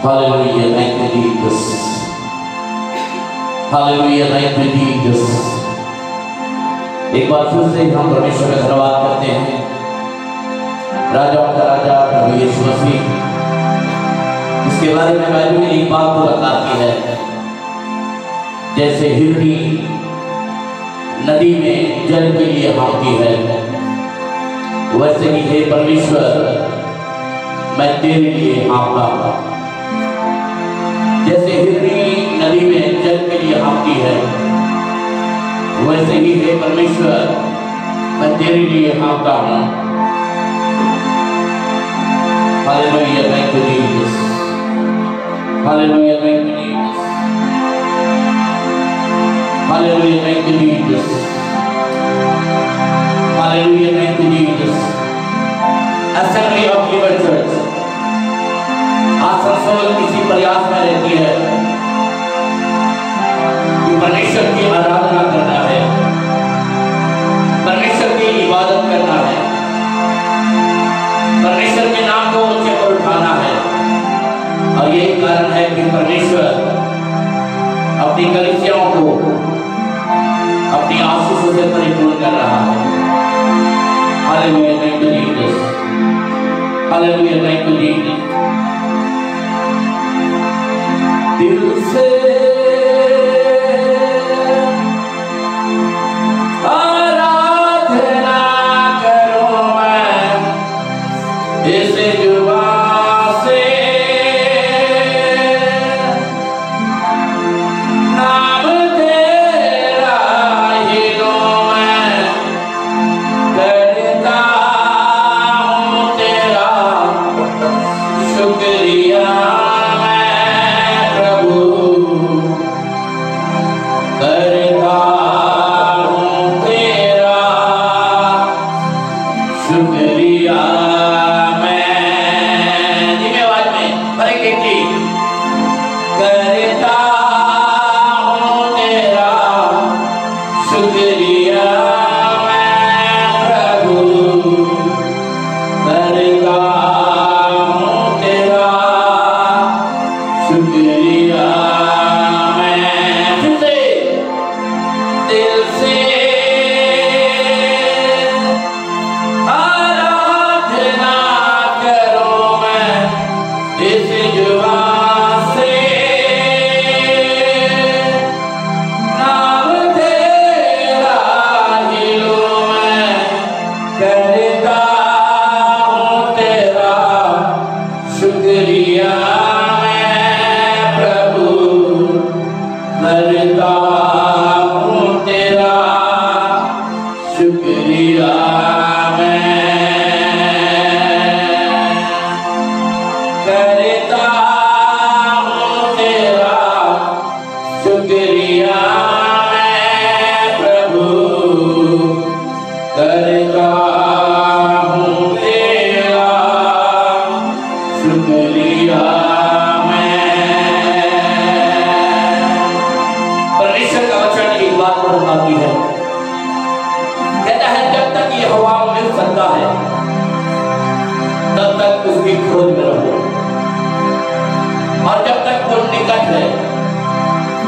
Hallelujah, thank you Jesus. Hallelujah, thank you Jesus. एक बार फिर से हम परमेश्वर का धन्यवाद करते हैं। राजाओं का राजा प्रभु यीशु मसीह, इसके बारे में बाइबल में एक बात बताती है, जैसे हिरनी नदी में जल के लिए हाँफती है, वैसे ही हे परमेश्वर मैं तेरे लिए हाँफता हूँ। जैसे हिरनी नदी में जल के लिए हाँफती है, वैसे ही हे परमेश्वर मैं तेरे लिए हाँफता हूँ। Hallelujah, thank you Jesus. Hallelujah, thank you Jesus. Hallelujah, thank you Jesus. Hallelujah, thank you Jesus. Assembly of liver church Asansol इसी प्रयास में रहती है कि परमेश्वर की आराधना करना है, परमेश्वर की इबादत करना है, परमेश्वर के नाम को ऊंचे पर उठाना है। और यही कारण है कि परमेश्वर अपनी कलीसियाओं को अपनी आशीषों से परिपूर्ण कर रहा है। Hallelujah, thank you Jesus. Hallelujah, thank you Jesus. दिल से आराधना करूं मैं इस जुबान से, नाम तेरा ही लूं मैं, करता हूं तेरा शुक्रिया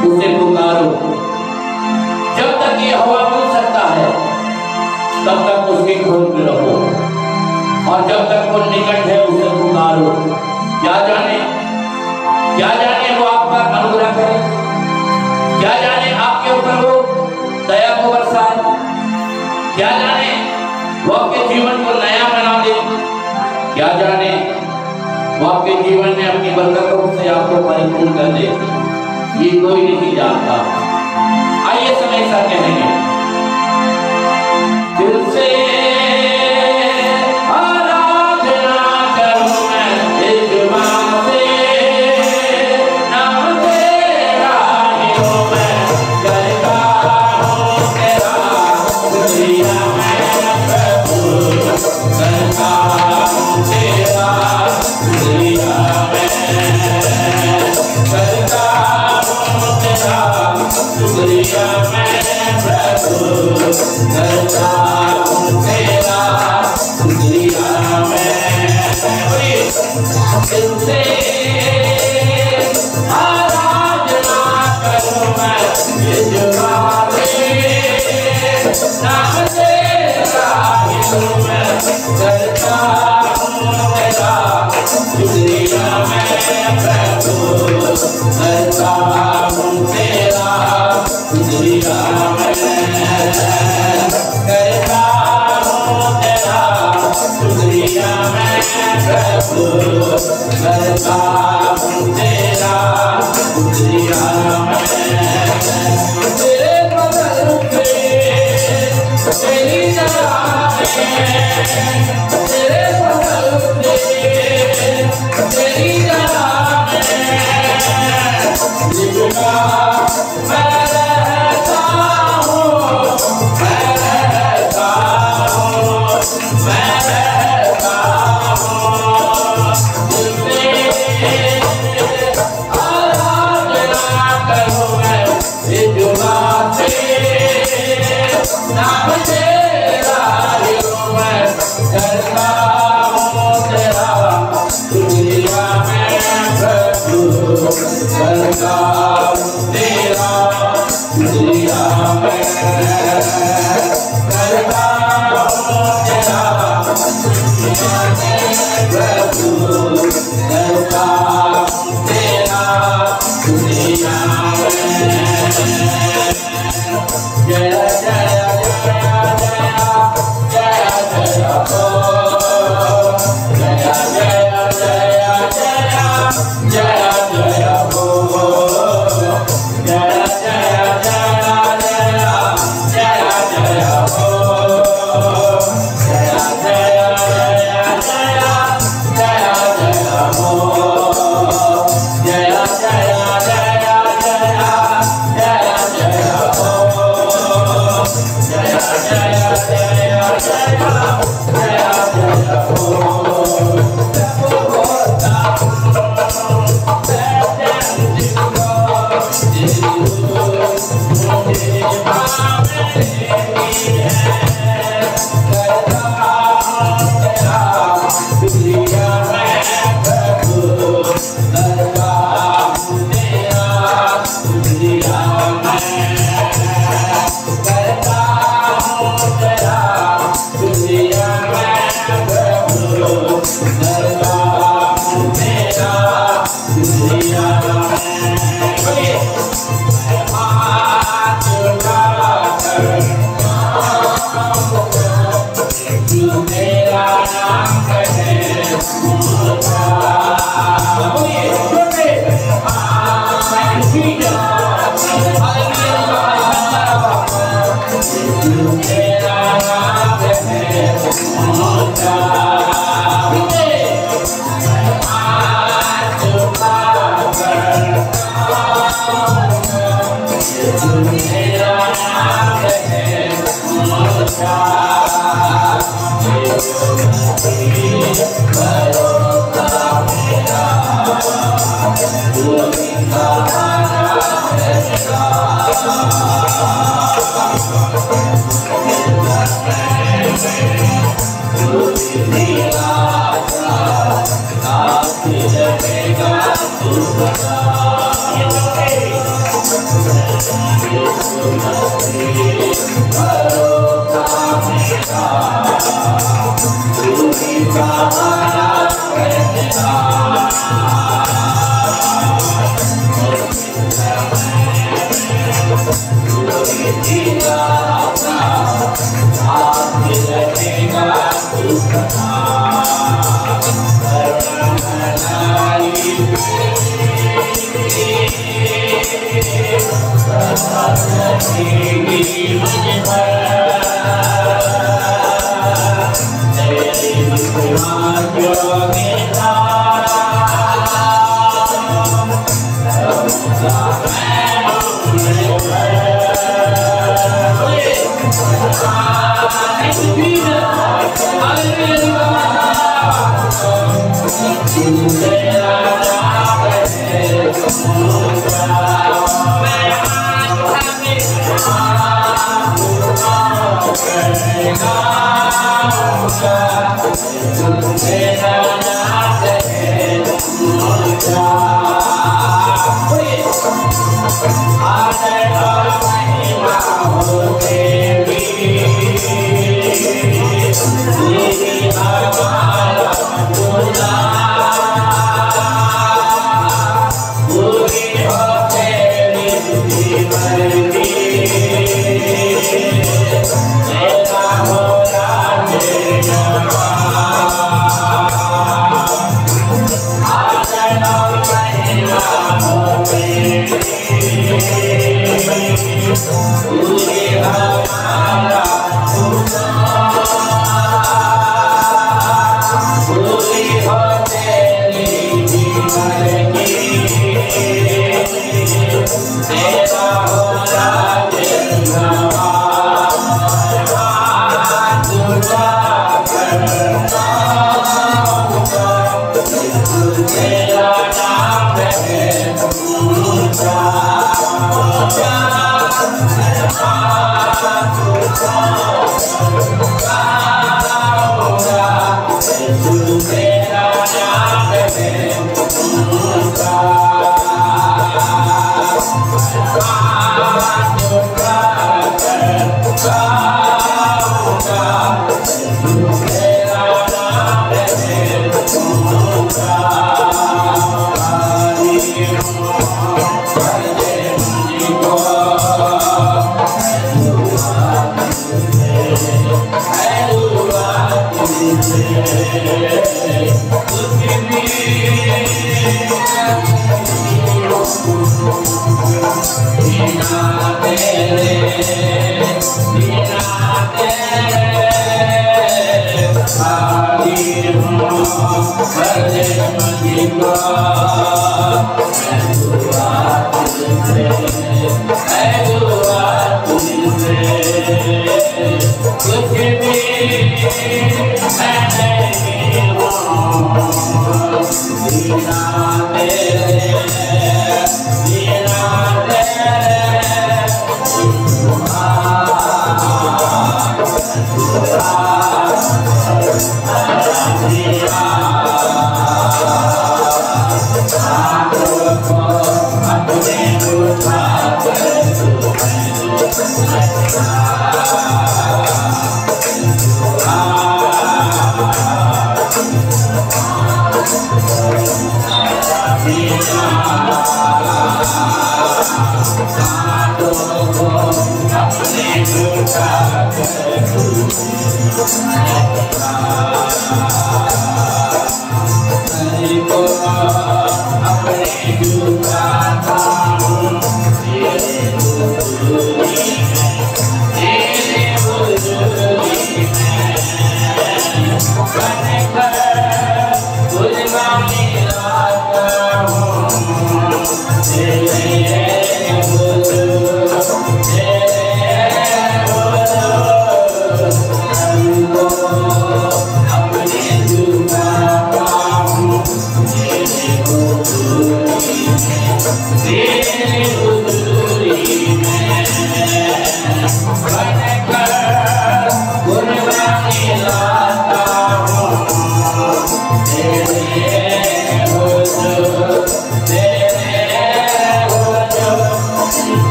उसे पुकारो। जब तक ये हवा मिल सकता है तब तक उसकी खोज में रहो, और जब तक वो निकट है उसे पुकारो। क्या जाने वो आप पर अनुग्रह करे, क्या जाने आपके ऊपर वो दया को बरसाए, क्या जाने वो आपके जीवन को नया बना दे, क्या जाने वो आपके जीवन में अपनी बरकतों से आपको परिपूर्ण कर दे। ये कोई नहीं जानता। आइए समय सा कहेंगे, दिल से आराधना करूं मैं इस जुबान से, नाम तेरा ही लूं मैं, करता हूं तेरा शुक्रिया मैं प्रभु, करता हूं तेरा शुक्रिया मैं, करता शुक्रिया मैं प्रभु, करता हूं तेरा करता हूँ तेरा शुक्रिया मैं प्रभु, करता हूँ तेरा शुक्रिया मैं, करता हूँ तेरा शुक्रिया मैं प्रभु, करता हूँ तेरा शुक्रिया मैं। तेरे बदल पे तेरी जगह तेरे बदल पे तेरी जगह लिखना मैं रहता हूँ, मैं रहता हूँ, मैं रहता हूँ आराधना करूँ मैं जुबा से, नाम तेरा यूं मैं करता हूँ तेरा शुक्रिया मैं प्रभु, करता हूँ तेरा शुक्रिया मैं, करता हूँ तेरा शुक्रिया मैं प्रभु, करता हूँ तेरा शुक्रिया मैं। जय जय Devi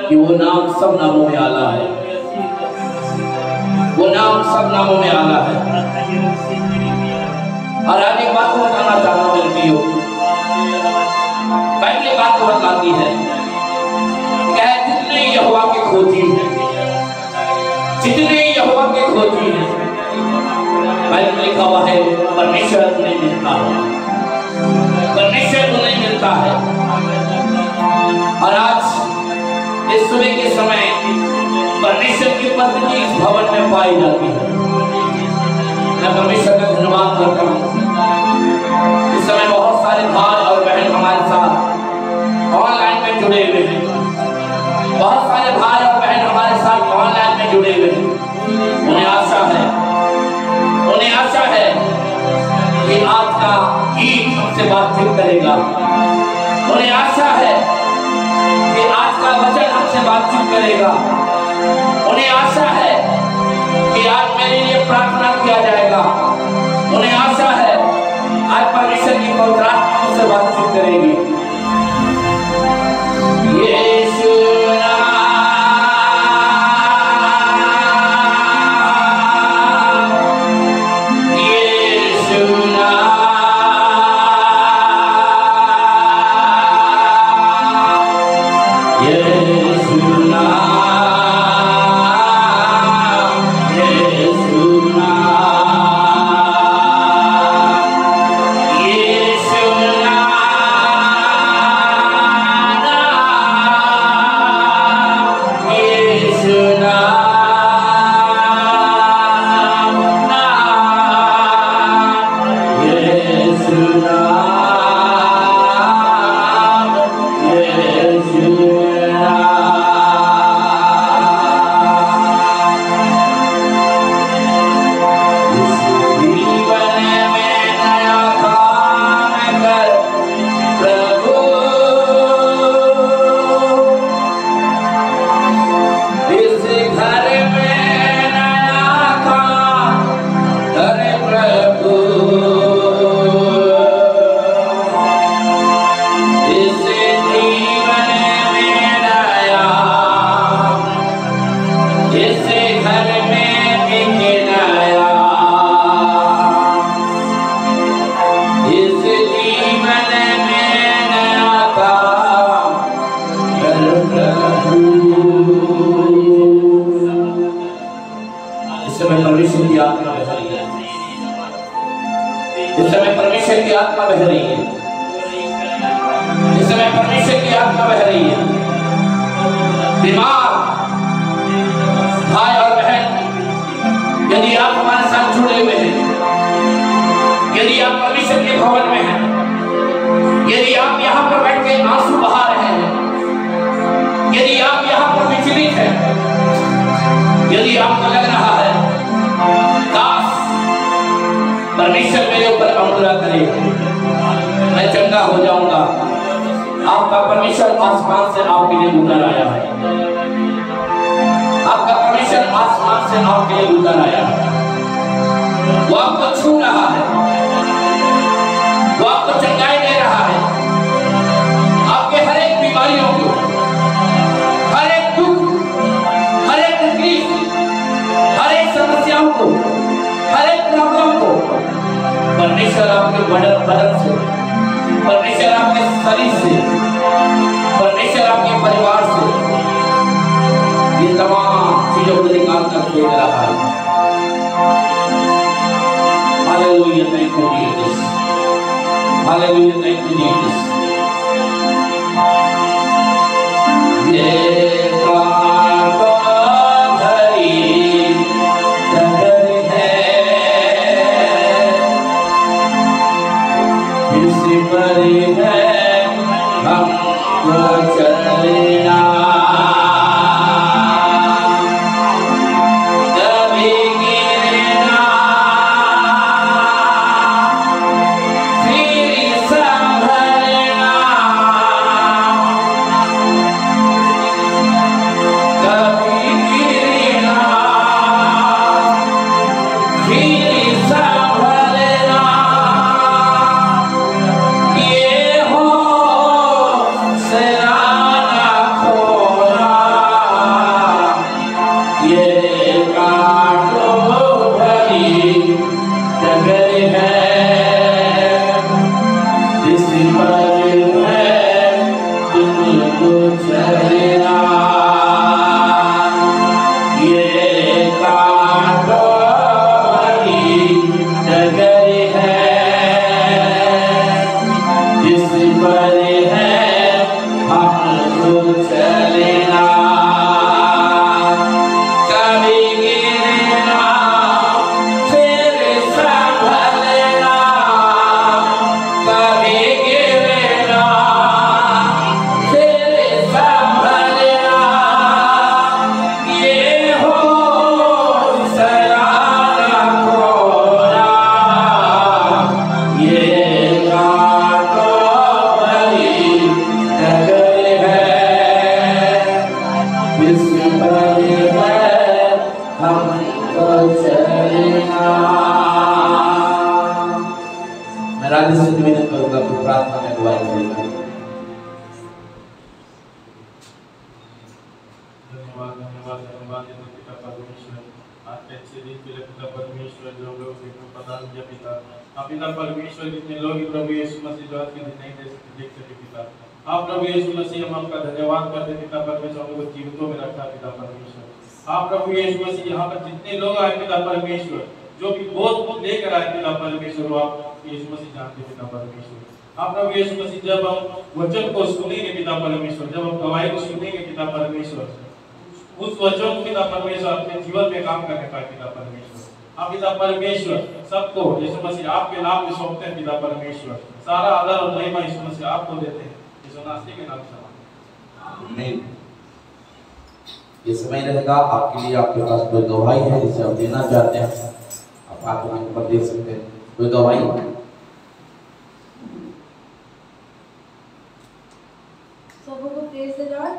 कि वो नाम सब नामों में आला है, वो नाम सब नामों में आला है। और आज एक बात को बताना चाहता हूँ मेरे प्रियो, पहली बात तो बताती है क्या है, जितने यहोवा के खोजी हैं, जितने यहोवा के खोजी हैं, बाइबल में लिखा हुआ है परमेश्वर नहीं मिलता है, परमेश्वर को नहीं मिलता है। और आज इस सुबह के समय परमेश्वर की उपस्थिति इस भवन में पाई जाती है। मैं परमेश्वर का धन्यवाद करता हूँ। इस समय बहुत सारे भाई और बहन हमारे साथ ऑनलाइन में जुड़े हुए हैं, बहुत सारे भाई और बहन हमारे साथ ऑनलाइन में जुड़े हुए हैं। उन्हें आशा है कि आज का गीत हमसे बातचीत करेगा। उन्हें आशा है कि आज का वचन हमसे बातचीत करेगा। उन्हें आशा है कि आज मेरे लिए प्रार्थना किया जाएगा। उन्हें आशा है आज परमेश्वर की पवित्र आत्मा हमसे बातचीत करेगी। यदि आपको लग रहा है काश परमेश्वर मेरे ऊपर अनुग्रह करे, मैं चंगा हो जाऊंगा, आपका परमेश्वर आसमान से आपके लिए उतर आया है। आपका परमेश्वर आसमान से आपके लिए उतर आया है। वो आपको छू रहा है, वो आपको चंगाई दे रहा है। आपके हर एक बीमारियों को, हर एक दुख, हर एक तकलीफ, हर एक समस्याओं को, हर एक प्रॉब्लम को परमेश्वर आपके बदन से, परमेश्वर आपके शरीर से, परमेश्वर आपके परिवार से ये तमाम चीजों को निकाल कर फेंक रहा है। Hallelujah, thank you Jesus. Hallelujah, thank you Jesus. ये कांटों भरी डगर है, इस पर है हमको चलना। पिता परमेश्वर जितने लोग प्रभु यीशु मसीह जो आज के दिन नहीं देख सके पिता, आप प्रभु यीशु मसीह हम आपका धन्यवाद करते पिता परमेश्वर, हमको जीवितों में रखा पिता परमेश्वर। आप प्रभु यीशु मसीह यहाँ पर जितने लोग आए पिता परमेश्वर, जो भी बोझ लेकर आए पिता परमेश्वर, वो आप यीशु मसीह जानते पिता परमेश्वर। आप प्रभु यीशु मसीह जब हम वचन को सुनेंगे पिता परमेश्वर, जब हम गवाही को सुनेंगे पिता परमेश्वर, उस वचन को पिता परमेश्वर अपने जीवन में काम करने पाए पिता परमेश्वर। आप पिता परमेश्वर सबको यीशु मसीह आपके नाम में सौंपते हैं पिता परमेश्वर। सारा आदर और महिमा यीशु मसीह आपको देते हैं, यीशु मसीह के नाम से आमीन। ये समय रहेगा आपके लिए, आपके पास कोई गवाही है जिसे आप देना चाहते हैं, आप आगे ऊपर दे सकते हैं। कोई गवाही? सबको प्रेज़ द लॉर्ड।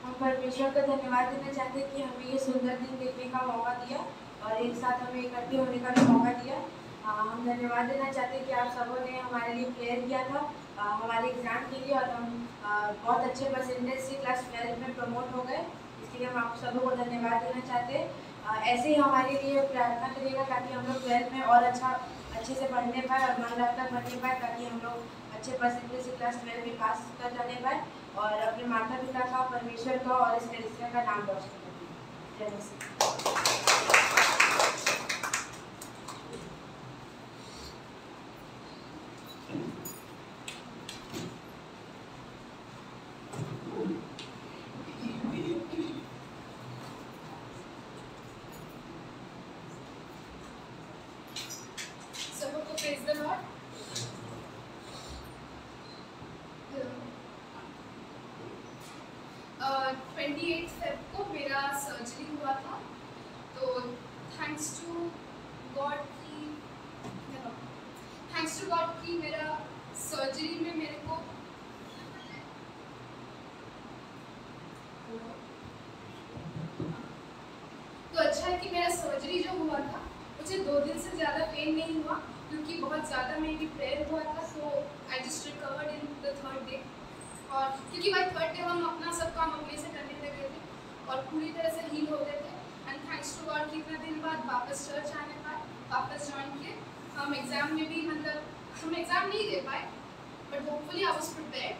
हम परमेश्वर का धन्यवाद देना चाहते हैं कि हमें ये सुंदर दिन देखने का मौका दिया और एक साथ हमें इकट्ठे होने का भी मौका दिया। हम धन्यवाद देना चाहते हैं कि आप सबों ने हमारे लिए प्रेयर किया था हमारे एग्ज़ाम के लिए, और हम बहुत अच्छे परसेंटेज से क्लास 12 में प्रमोट हो गए। इसके लिए हम आप सबों को धन्यवाद देना चाहते हैं। ऐसे ही हमारे लिए प्रार्थना करिएगा ताकि हम लोग 12 में और अच्छे से पढ़ने पाए और मन लगकर पढ़ने पाए, ताकि हम लोग अच्छे परसेंटेज से क्लास 12 में पास कर जाने पाए और अपने माता पिता का, परमेश्वर का और इस कलीसिया का नाम रोशन करें। जय मसीह। Praise the Lord. 20 28 फेब को मेरा सर्जरी हुआ था, तो थैंक्स टू गॉड की मेरा सर्जरी में मेरे को तो अच्छा है कि मेरा सर्जरी जो हुआ था मुझे 2 दिन से ज़्यादा पेन नहीं हुआ, क्योंकि बहुत ज़्यादा मेरी प्रेयर हुआ था। So I just recovered in the 3rd day, और क्योंकि भाई 3rd डे हम अपना सब काम अपने से करने लगे थे और पूरी तरह से हील हो गए थे। एंड थैंक्स टू गॉड कि इतने दिन बाद वापस चर्च आने पाए, वापस ज्वाइन किए। हम एग्ज़ाम में भी हम एग्ज़ाम नहीं दे पाए, but hopefully I was prepared.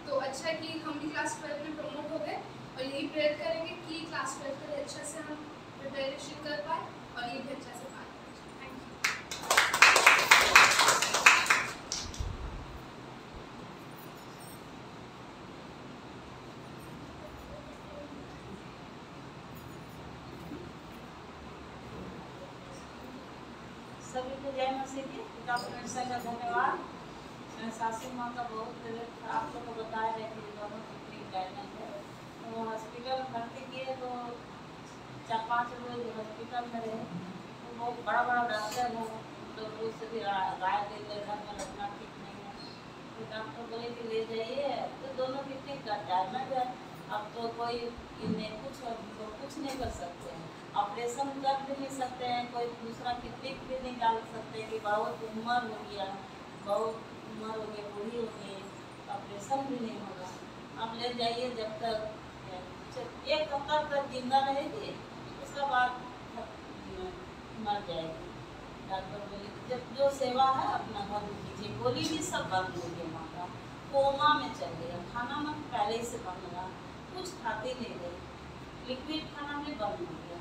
तो अच्छा है कि हम भी क्लास 12 में प्रमोट हो गए, और यही प्रेयर करेंगे कि क्लास 12 के लिए अच्छे से हम प्रिपरेशन कर पाए और ये भी अच्छा से पाए। थैंक सभी को जय मसीह की। पिता परमेश्वर का धन्यवाद। मैं सासू माँ का बहुत तबीयत खराब, तो बताया रहे कि दोनों की गाइडलाइन है, तो हॉस्पिटल भर्ती किए, तो 4-5 रोज हॉस्पिटल में रहे। तो बहुत बड़ा डॉक्टर है, तो रोज से भी राय देते घर में रखना ठीक नहीं है। तो डॉक्टर बोले कि ले जाइए, तो दोनों की ठीक टाइम है। अब तो कोई इन्हें कुछ नहीं कर सकते हैं, ऑपरेशन कर भी नहीं सकते हैं, कोई दूसरा की टिक भी नहीं डाल सकते कि बहुत उम्र हो गया, बूढ़ी हो गई, ऑपरेशन भी नहीं होगा। अब ले जाइए, जब तक 1 हफ्ता तक जिंदा रहेगी, उसके बाद मर जाएगी। डॉक्टर बोले जब जो सेवा है अपना घर में कीजिए। गोली भी सब बंद हो गया, माँ का कोमा में चल गया, खाना में पहले ही से बंद रहा, कुछ खाती नहीं गई, लिक्विड खाना भी बंद हो गया।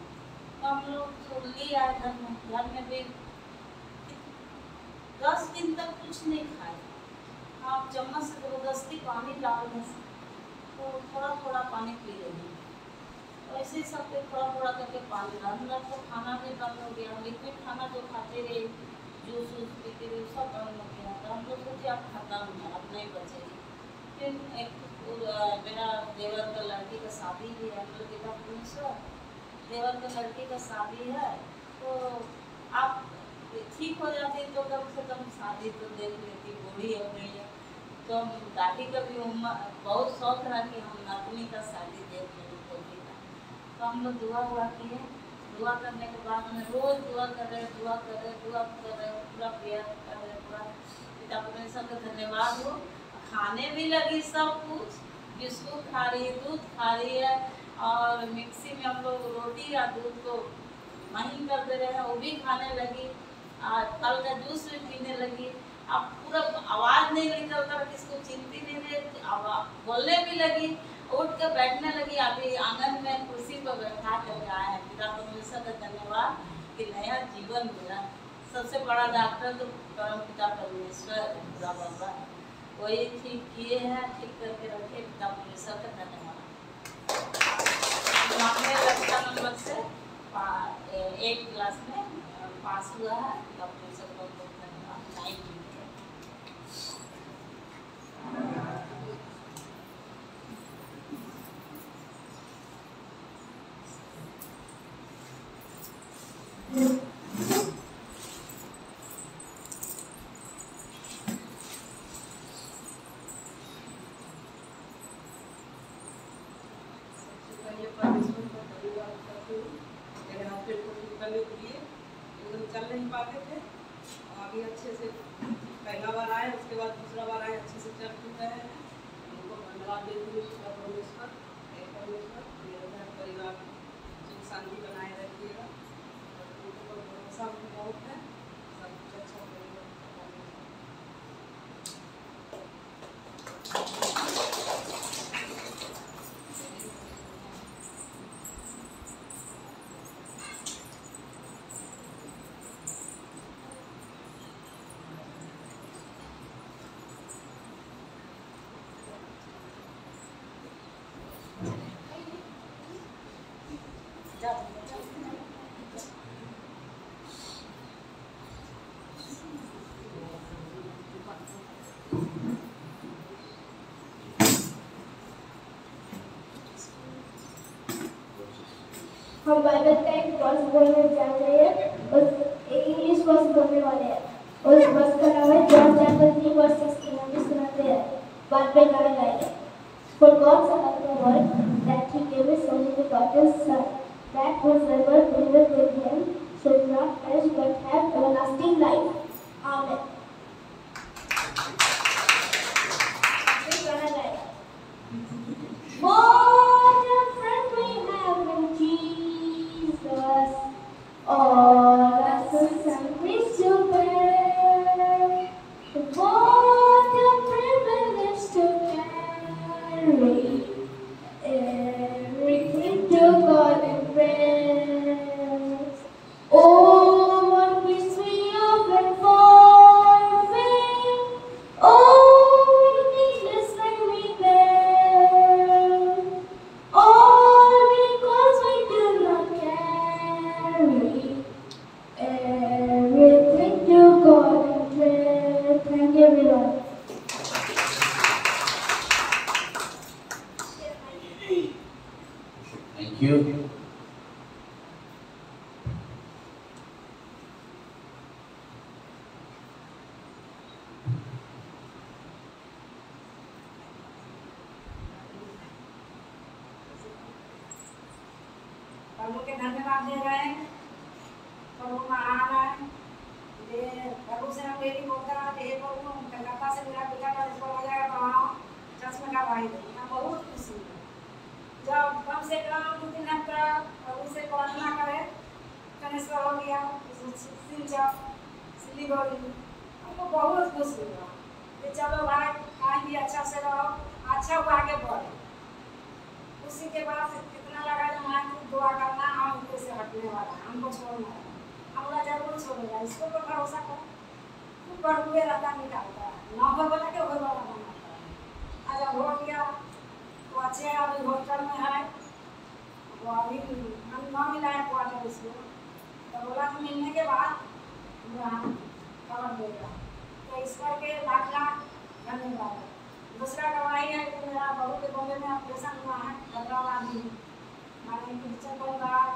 तो हम लोग ले आए घर में भी 10 दिन तक कुछ नहीं खाए। आप चम्मच से जबरदस्ती पानी डाल दें, तो थोड़ा पानी पी रही हैं, तो ऐसे ही सब पे थोड़ा करके पानी डाल। हम लोग को खाना भी बंद हो गया, लिक्विड खाना जो खाते रहे, जूस पीते रहे, सब बंद हो गया। तो हम लोग सोचे अब खत्म है, अब नहीं बचेगी। फिर एक मेरा देवर का लड़की का शादी भी है, हम लोग पिता परमेश्वर देवर का लड़की का शादी है, तो आप ठीक हो जाती तो कम से कम शादी तो देख लेती, बूढ़ी हो गई है। तो दादी का भी बहुत शौक रहा कि हम नातनी का शादी देख लें, तो हम लोग दुआ किए। दुआ करने के बाद हमें रोज दुआ कर रहे, पूरा प्रेयर कर रहे, पूरा पिता परमेश्वर का धन्यवाद हो। खाने भी लगी सब कुछ, बिस्कुट खा रही है, दूध खा रही है, और मिक्सी में हम लोग रोटी या दूध को महीन कर दे रहे हैं, वो भी खाने लगी। फल का जूस भी पीने लगी। अब पूरा आवाज़ नहीं निकलता, किसको चिंती नहीं रही, बोलने भी लगी, उठ के बैठने लगी। अभी आंगन में कुर्सी पर बैठा कर आए हैं। पिता परमेश्वर का धन्यवाद कि नया जीवन मिला। सबसे बड़ा डॉक्टर तो परम पिता परमेश्वर बाबा, वही ठीक किए हैं, ठीक करके रखे। पिता परमेश्वर का धन्यवाद। लड़का नंबर से 8 क्लास में पास हुआ है। पिता परमेश्वर को बहुत धन्यवाद। 9 चल नहीं पाते थे, अभी अच्छे से पहला बार आए, उसके बाद दूसरा बार आए, अच्छे से चल फिर रहे हैं। उनको धन्यवाद देती हूँ परमेश्वर, मेरे घर परिवार सुख शांति बनाए रखिएगा। उनको भरोसा बहुत है, सब कुछ अच्छा करेगा। हम बाइबल का एक वर्स बोलने जा रहे हैं और एक इंग्लिश वर्स बोलने वाले हैं। उस वर्स का नाम है जॉन चैप्टर 3 वर्स 16। हम सुनाते हैं, बाद में गाना गाएंगे। For God so loved the world that he gave his only begotten Son, that whosoever believeth in him should not perish but have everlasting life. Amen. What a friend we have in Jesus, all our sins and griefs to bear. What a privilege to carry everything to God in prayer. Oh, what peace we often forfeit. Oh, needless when we bear. All because we do not carry everything to God in prayer. Thank you, everyone. Thank you. प्रभु के धन्यवाद दे रहे हैं। प्रभु महान है। प्रभु से हम daily बोलते हैं, हे प्रभु कलकत्ता से मेरा बेटा ट्रांसफर हो जाएगा तो वहाँ चश्मे का भाई मैं बहुत खुशी हूँ। जब कम से कम 2-3 हफ्ता प्रभु से प्रार्थना करे, ट्रांसफर हो गया सिलीगुड़ी, हमको बहुत खुशी हुआ कि चलो भाई कहीं भी अच्छा से रहो, अच्छा हुआ आगे बढ़ो। उसी के बाद कितना लगा जो माँ की दुआ करना, हम उनके से हटने वाला, हमको छोड़ना है, हमारा जरूर छोड़ेगा। इसको तो भरोसा करो, तू प्रभु रहता निकालता है, ना हो बोला के हो वाला बनाता है। आज अब हो गया तो अच्छे अभी होटल में है, वो अभी हम ना मिला है क्वार्टर इसको, तो बोला कि मिलने के बाद खबर देगा। तो इस करके लाख धन्यवाद। दूसरा गवाही है कि मेरा बहू के बॉम्बे में ऑपरेशन हुआ है, हैदराबाद में, मैंने किचन परिवार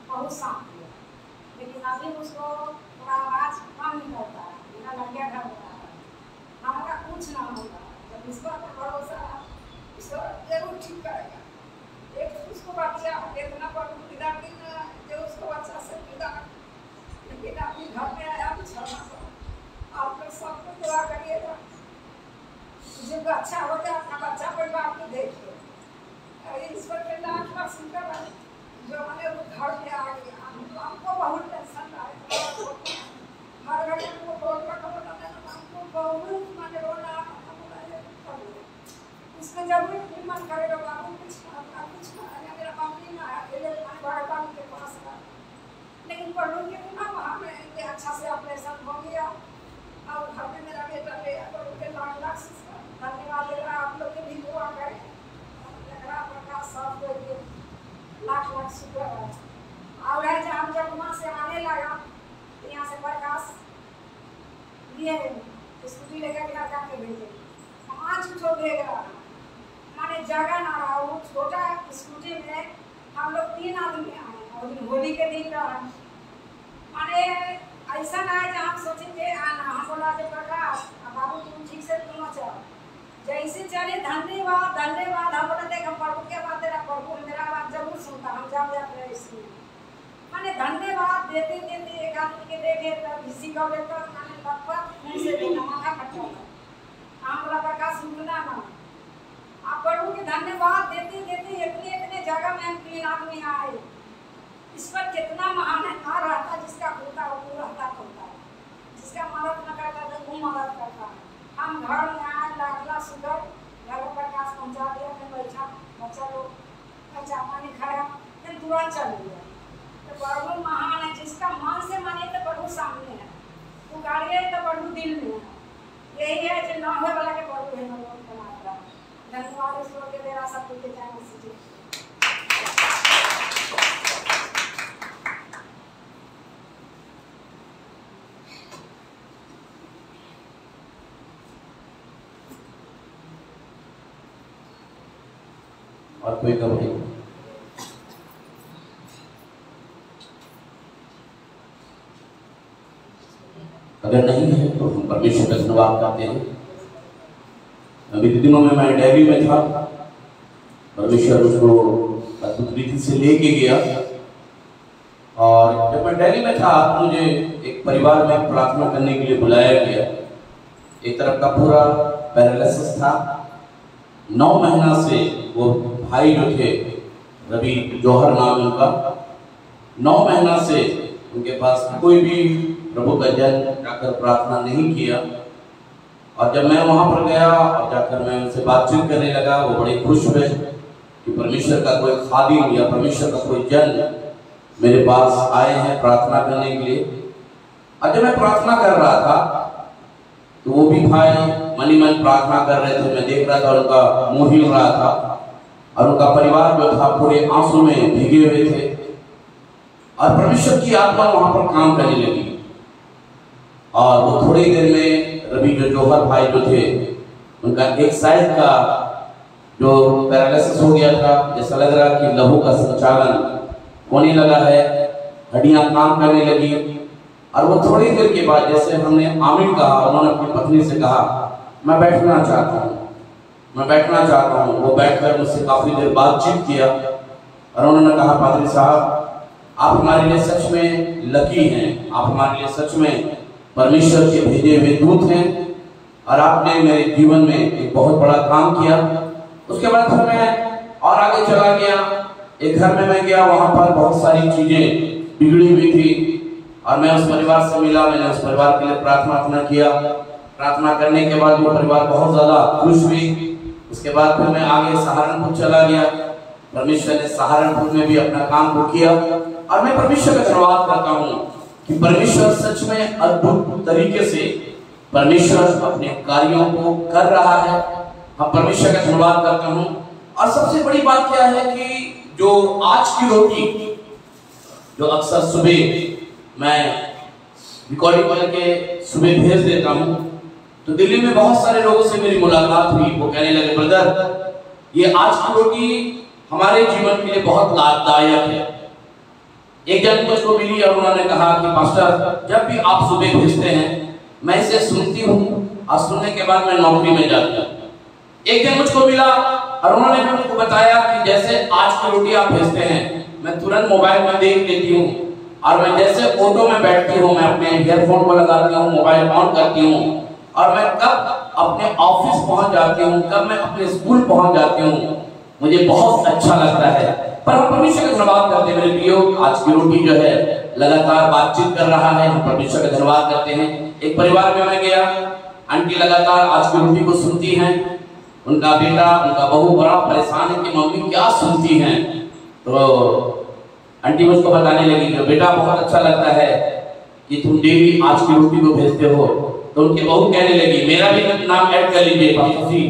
बहुत साफ किया, लेकिन अभी उसको थोड़ा आवाज़ कम निकलता है, मेरा लड़किया घर होता है, हमारा कुछ ना होगा। जब इस पर भरोसा ईश्वर जरूर ठीक करेगा। एक उसको बच्चा इतना पिता जो उसको बच्चा से पिता, लेकिन अपने घर में आया बिछड़ना पड़ा। आप लोग सबको दुआ करिएगा जिनको अच्छा हो जाए, अपना बच्चा परिवार को देखिए। ईश्वर के लाख शुक्र है जो हमें वो घर में आ गया। हमको बहुत टेंशन आया, हर घड़ी हमको बोल कर हमको बहुत मैंने रोना उसमें जब भी मन करेगा बाबू कुछ मेरा मम्मी ना बड़े बाबू के पास था, लेकिन प्रभु के बिना वहाँ में अच्छा से ऑपरेशन हो गया और घर में मेरा बेटा ले प्रभु के लाख धन्यवाद दे रहा। आप लोग के भी दुआ करें, प्रकाश साफ करिए, लाख शुक्र है। और है जब हम जब वहाँ से आने लगा तो यहाँ से प्रकाश लिए स्कूटी लेकर के लड़का के भेजे, 5 ठो बैग रहा, माने जगह ना रहा। वो छोटा स्कूटी में हम लोग 3 आदमी आए और होली के दिन रहा, माने ऐसा ना है जहाँ हम सोचेंगे आना। हम बोला कि प्रकाश बाबू तुम ठीक से तुम चलो, जैसे चले धन्यवाद धन्यवाद। हम बोला देख हम प्रभु के बात तेरा प्रभु मेरा बात जरूर सुनता, हम जाओ जाते इसमें माने धन्यवाद देते देते एक आदमी के देखे तब किसी का लेकर मैंने लगभग मुँह से देना माथा खट्टा हम बोला प्रकाश सुनना ना। आप प्रभु के धन्यवाद देते देते इतने जगह में हम 3 आदमी आए। ईश्वर कितना महान है, ना रहता जिसका होता वो रहता होता है, जिसका मदद न करता तो वो मदद करता है। हम घर में आए, लाखला सुगर घर में प्रकाश पहुँचा दिया, फिर बैठा बच्चा लोग बच्चा पानी खाया, फिर तुरंत चल गया। तो प्रभु महान है, जिसका मन से माने तो प्रभु सामने है, पुकारिए तो प्रभु दिल में है। यही है जो ना हो वाला के प्रभु है बनाता। धन्यवाद ईश्वर के मेरा सब कुछ देता है। और कोई गवाही? अगर नहीं है तो हम परमेश्वर का धन्यवाद करते हैं। अभी दिनों में मैं दिल्ली में था, परमेश्वर उसको अद्भुत रीति से लेके गया, और जब मैं दिल्ली में था मुझे एक परिवार में प्रार्थना करने के लिए बुलाया गया। एक तरफ का पूरा पैरालिसिस था, 9 महीना से वो भाई जो थे, रवि जौहर नाम उनका, 9 महीना से उनके पास कोई भी प्रभु का जन जाकर प्रार्थना नहीं किया। और जब मैं वहां पर गया और जाकर मैं उनसे बातचीत करने लगा, वो बड़े खुश हुए कि परमेश्वर का कोई खादिम या परमेश्वर का कोई जन मेरे पास आए हैं प्रार्थना करने के लिए। और जब मैं प्रार्थना कर रहा था तो वो भी भाई मनी मन प्रार्थना कर रहे थे, मैं देख रहा था, उनका मुंह हिल रहा था और उनका परिवार जो था पूरे आंसू में भीगे हुए थे। और परमेश्वर की आत्मा वहां पर काम करने लगी, और वो थोड़ी देर में रवि जो जौहर भाई जो थे, उनका एक साइड का जो पैरालिसिस हो गया था, जैसा लग रहा कि लहू का संचालन होने लगा है, हड्डियां काम करने लगी। और वो थोड़ी देर के बाद जैसे हमने आमीन कहा, उन्होंने अपनी पत्नी से कहा मैं बैठना चाहता हूँ, मैं बैठना चाहता हूँ। वो बैठकर मुझसे काफी देर बातचीत किया और उन्होंने कहा पादरी साहब, आप हमारे लिए सच में लकी हैं, आप हमारे लिए सच में परमेश्वर के भेजे हुए दूत हैं, और आपने मेरे जीवन में एक बहुत बड़ा काम किया। उसके बाद फिर मैं और आगे चला गया, एक घर में मैं गया, वहां पर बहुत सारी चीजें बिगड़ी हुई थी, और मैं उस परिवार से मिला, मैंने उस परिवार के लिए प्रार्थना किया। प्रार्थना करने के बाद वो परिवार बहुत ज्यादा खुश हुई। उसके बाद फिर मैं आगे सहारनपुर चला गया, परमेश्वर ने सहारनपुर में भी अपना काम को किया, और मैं परमेश्वर का धन्यवाद करता हूँ कि परमेश्वर सच में अद्भुत तरीके से परमेश्वर अपने कार्यों को कर रहा है। हम परमेश्वर का धन्यवाद करता हूँ। और सबसे बड़ी बात क्या है कि जो आज की रोटी जो अक्सर सुबह मैं रिकॉर्डिंग करके सुबह भेज देता हूँ, तो दिल्ली में बहुत सारे लोगों से मेरी मुलाकात हुई। वो कहने लगे ब्रदर, ये आज की रोटी हमारे जीवन के लिए बहुत लाभदायक है। एक जन मुझको मिली और उन्होंने कहा कि मास्टर, जब भी आप सुबह भेजते हैं मैं इसे सुनती हूँ, और सुनने के बाद मैं नौकरी में जाती हूँ। एक दिन मुझको मिला और उन्होंने भी मुझको बताया कि जैसे आज की रोटी आप भेजते हैं, मैं तुरंत मोबाइल में देख लेती हूँ, और मैं जैसे ऑटो में बैठती हूँ, मैं अपने ईयरफोन को लगाती हूँ, मोबाइल ऑन करती हूँ, और मैं कब अपने ऑफिस पहुंच जाती हूँ, कब मैं अपने स्कूल पहुंच जाती हूँ, मुझे बहुत अच्छा लगता है। पर हम परमेश्वर का धन्यवाद करते हैं मेरे प्रियो, आज की रोटी जो है लगातार बातचीत कर रहा है, हम परमेश्वर का धन्यवाद करते हैं। एक परिवार में मैं गया, आंटी लगातार आज की रोटी को सुनती हैं, उनका बेटा, उनका बहू बड़ा परेशान है कि मम्मी क्या सुनती हैं। तो आंटी मुझको बताने लगी कि बेटा बहुत अच्छा लगता है कि तुम डेली आज की रोटी को भेजते हो। तो उनके बहू कहने लगी मेरा भी नाम ऐड कर लीजिए, पास्टर जी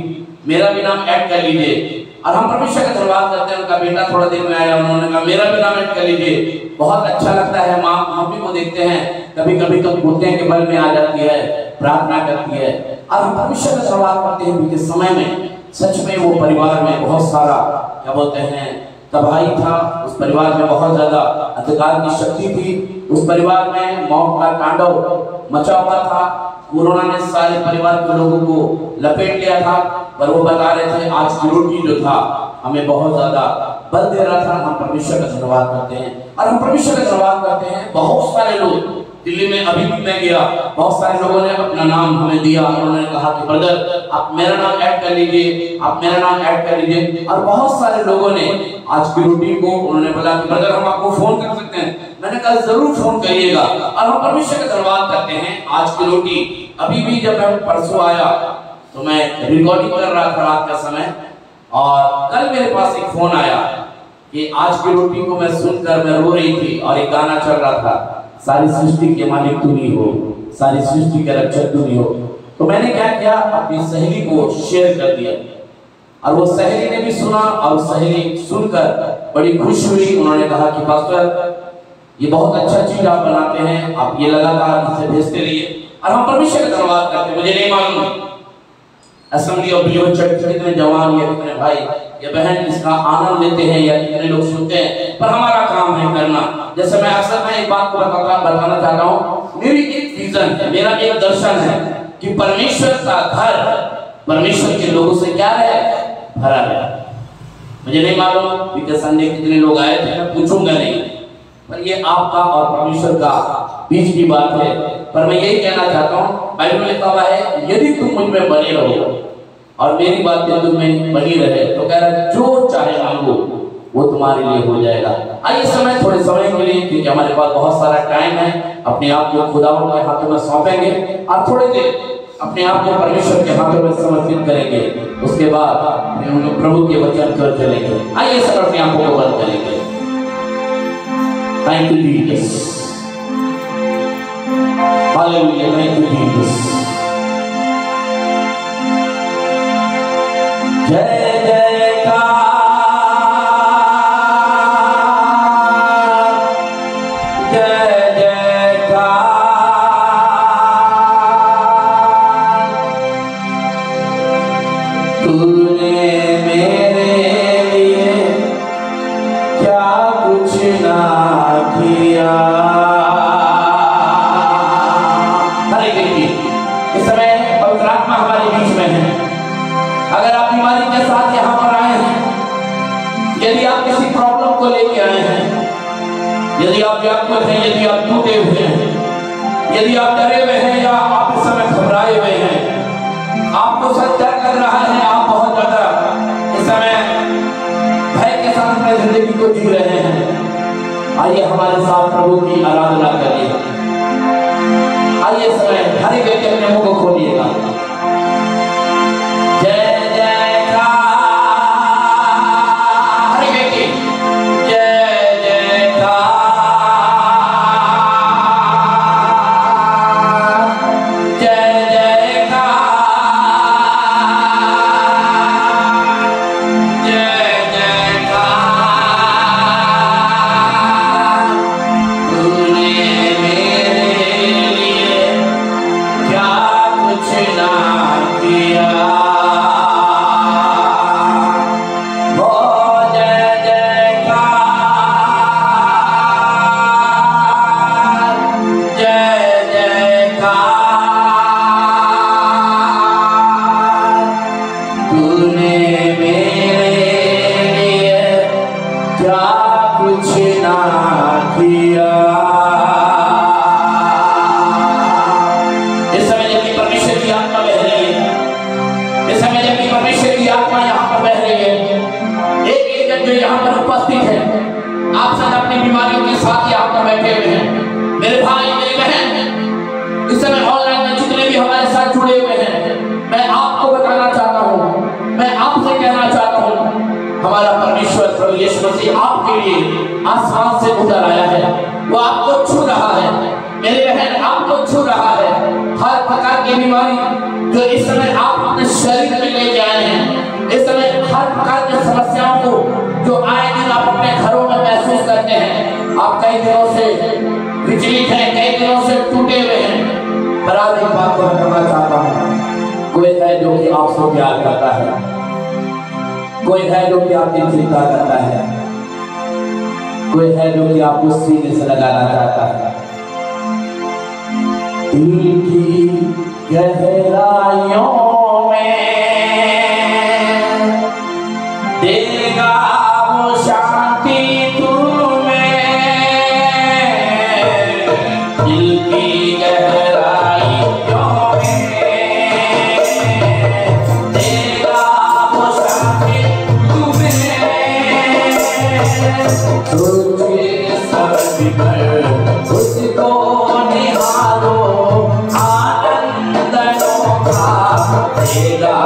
मेरा भी नाम ऐड कर लीजिए। और हम परमेश्वर का धन्यवाद करते हैं। उनका बेटा थोड़ा देर में आया, उन्होंने कहा मेरा भी नाम ऐड कर लीजिए। बहुत अच्छा लगता है, माँ मम्मी को देखते हैं कभी कभी तो घुटने के बल में आ जाती है, प्रार्थना करती है। और हम परमेश्वर का धन्यवाद करते हैं क्योंकि समय में सच में वो परिवार में बहुत सारा क्या बोलते हैं तबाही था, उस परिवार में बहुत ज्यादा अंधकार की शक्ति थी, उस परिवार में मौत का तांडव मचा हुआ था। कोरोना ने सारे परिवार के लोगों को लपेट लिया था। पर वो बता रहे थे आज की रोटी जो था हमें बहुत ज्यादा बल दे रहा था। हम परमेश्वर का धन्यवाद करते हैं और हम परमेश्वर का धन्यवाद करते हैं। बहुत सारे लोग दिल्ली में अभी भी मैं गया, बहुत सारे लोगों ने अपना नाम हमें दिया, उन्होंने कहा कि ब्रदर आप मेरा नाम ऐड कर लीजिए, आप मेरा नाम ऐड कर लीजिए। और बहुत सारे लोगों ने आज की रोटी को उन्होंने बोला कि ब्रदर हम आपको फोन कर सकते हैं। मैंने कहा जरूर फोन करिएगा। और हम परमेश्वर का धन्यवाद करते हैं। आज की रोटी अभी भी जब मैं परसों आया तो मैं रिकॉर्डिंग कर रहा था रात का समय, और कल मेरे पास एक फोन आया कि आज की रोटी को मैं सुनकर मैं रो रही थी और एक गाना चल रहा था, सारी सृष्टि के मालिक तू ही हो, सारी सृष्टि के रक्षक तू ही हो। तो मैंने क्या किया, अपनी सहेली को शेयर कर दिया और वो सहेली ने भी सुना और सहेली सुनकर बड़ी खुश हुई। उन्होंने कहा कि पास्टर ये बहुत अच्छा चीज आप बनाते हैं, आप ये लगातार इसे भेजते रहिए। और हम परमेश्वर का धन्यवाद करते हैं। मुझे नहीं मालूम असेंबली ऑफ बिलीवर्स चर्च के कितने जवान या कितने भाई या बहन इसका आनंद लेते हैं या कितने लोग सुनते हैं, पर हमारा काम है करना। जैसे मैं अक्सर मैं एक बात को बताना चाहता हूँ, मेरी एक विजन है, मेरा एक दर्शन है कि परमेश्वर का घर परमेश्वर के लोगों से क्या है, भरा है। मुझे नहीं मालूम बीते संडे कितने लोग आए थे, मैं पूछूंगा नहीं, पर ये आपका और परमेश्वर का बीच की बात है। पर मैं यही कहना चाहता हूँ, बाइबल में लिखा हुआ है यदि तुम मुझ में बने रहो और मेरी बातें तुम में बनी रहे तो कह रहा है जो चाहे मांगो वो तुम्हारे लिए हो जाएगा। आइए समय थोड़े समय के लिए, क्योंकि हमारे पास बहुत सारा टाइम है, अपने आप को खुदावन के हाथों में सौंपेंगे और थोड़ी देर अपने आप को परमेश्वर के हाथों में समर्पित करेंगे। उसके बाद हम लोग प्रभु के वचन की ओर चलेंगे। आइए सब अपने आप को बंद करेंगे। Thank you Jesus, hallelujah, thank you Jesus. जय जयकार, जय जयकार। तूने मेरे लिए क्या कुछ ना किया। हरे व्यक्ति इस समय पवित्र आत्मा हमारे बीच में है। अगर आप बीमारी के साथ यहाँ पर आए हैं, यदि आप किसी प्रॉब्लम को लेके आए हैं, यदि आप व्याकुल हैं, यदि आप टूटे हुए हैं, यदि आप डरे हुए हैं या आप इस समय घबराए हुए हैं, आपको सच डर लग रहा है, आप बहुत ज्यादा इस समय भय के साथ अपनी जिंदगी को जी रहे हैं, आइए हमारे साथ प्रभु की आराधना करिए। आइए इस समय हर एक व्यक्ति अपने मुंह को खोलिएगा। हमारा परमेश्वर प्रभु यीशु मसीह आपके लिए आसमान से उतर आया है, वो आपको छू रहा है। मेरे बहन आपको छू रहा है। हर प्रकार की बीमारी जो इस समय आप अपने शरीर में लेके आए हैं, इस समय हर प्रकार की समस्याओं को जो आए दिन आप अपने घरों में महसूस करते हैं, आप कई दिनों से विचलित हैं, कई दिनों से टूटे हुए हैं, पर आज एक बात को मैं कहना चाहता हूँ, कोई है जो कि आपसे प्यार करता है, कोई है जो कि आपकी चिंता करता है, कोई है जो कि आपको सीने से लगाना चाहता है। दिल की गहराइयों में देगा वो शांति तुम्हें, दिल की गहराइयों में देगा वो शांति तुम्हें। तुझे सब बिगड़ उसको निहारो, आनंद अनोखा देगा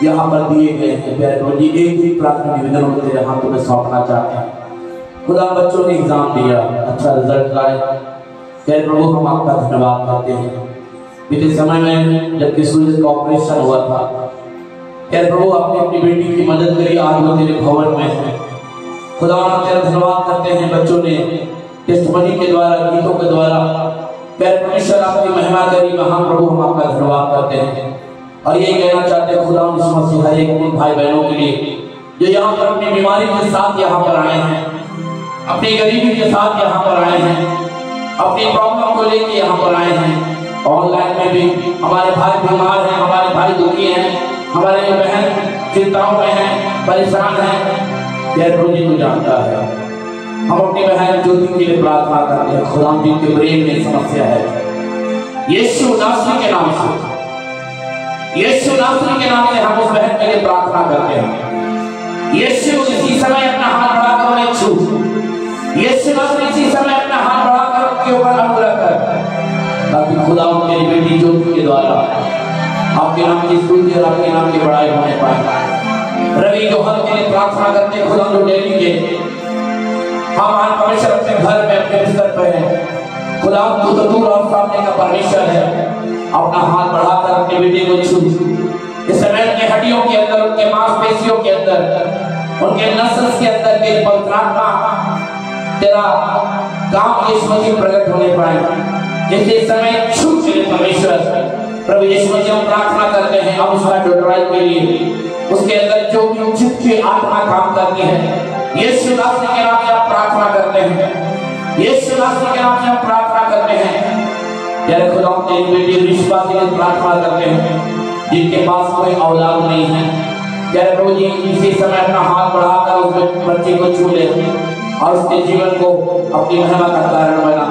यहाँ पर दिए गए हैं प्यारे प्रभु जी, एक ही प्रार्थना निवेदन को तेरे हाथों में सौंपना चाहते हैं। खुदा बच्चों ने एग्जाम दिया, अच्छा रिजल्ट आया, प्यारे प्रभु हम आपका धन्यवाद करते हैं। बीते समय में जब सूरज का ऑपरेशन हुआ था, प्यारे प्रभु आपने अपनी बेटी की मदद करी, आज वो तेरे भवन में है। खुदा हम तेरा धन्यवाद करते हैं। बच्चों ने टेस्टमनी के द्वारा, गीतों के द्वारा प्यारे परमेश्वर आपकी महिमा करी। महाप्रभु हम आपका धन्यवाद करते हैं और ये कहना चाहते हैं खुदा यीशु मसीह हर एक उन भाई बहनों के लिए जो यहाँ पर अपनी बीमारी के साथ यहाँ पर आए हैं, अपनी गरीबी के साथ यहाँ पर आए हैं, अपनी प्रॉब्लम को लेकर यहाँ पर आए हैं। ऑनलाइन में भी हमारे भाई बीमार हैं, हमारे भाई दुखी हैं, हमारे बहन चिंताओं में हैं, परेशान हैं। प्यारे प्रभु जी को जानता है। हम अपनी बहन ज्योति के लिए प्रार्थना करते हैं। खुदा जी के ब्रेन में समस्या है, यीशु नासरी के नाम से, यीशु नासरी के नाम से हम उस बहन के लिए प्रार्थना करते हैं। यीशु इसी समय अपना हाथ बढ़ाकर उन्हें छू, यीशु नासरी इसी समय अपना हाथ बढ़ाकर उनके ऊपर अनुग्रह कर, ताकि खुदा उनकी बेटी ज्योति के द्वारा आपके नाम की स्तुति और आपके नाम की बड़ाई होने पाए। रवि जोहर के लिए प्रार्थना करते हैं। खुदा जो डेली के हम आज परमेश्वर अपने घर में अपने बिस्तर पे हैं। खुदा तू तो दूर और सामने का परमेश्वर है। अपना हाथ बढ़ाकर अपनी बेटी को छू, इस समय उनकी हड्डियों के अंदर, उनके मांसपेशियों के अंदर, उनके नसल्स के अंदर तेरी पवित्र आत्मा तेरा काम यीशु मसीह प्रकट होने पाए। इसी समय छू तेरे परमेश्वर प्रभु यीशु मसीह हम प्रार्थना करते हैं। अब उसका डोटराइज के लिए उसके अंदर जो भी उचित की आत्मा काम करती है, यीशु नासरी के नाम से आप प्रार्थना करते हैं। यीशु नासरी के नाम से हम प्रार्थना करते हैं। तेरे खुदा तेरी बेटी रिश्वा के लिए प्रार्थना करते हैं, जिनके पास कोई औलाद नहीं है। तेरे प्रभु जी इसी समय अपना हाथ बढ़ाकर उस बच्चे को छू ले और उसके जीवन को अपनी महिमा का कारण बना।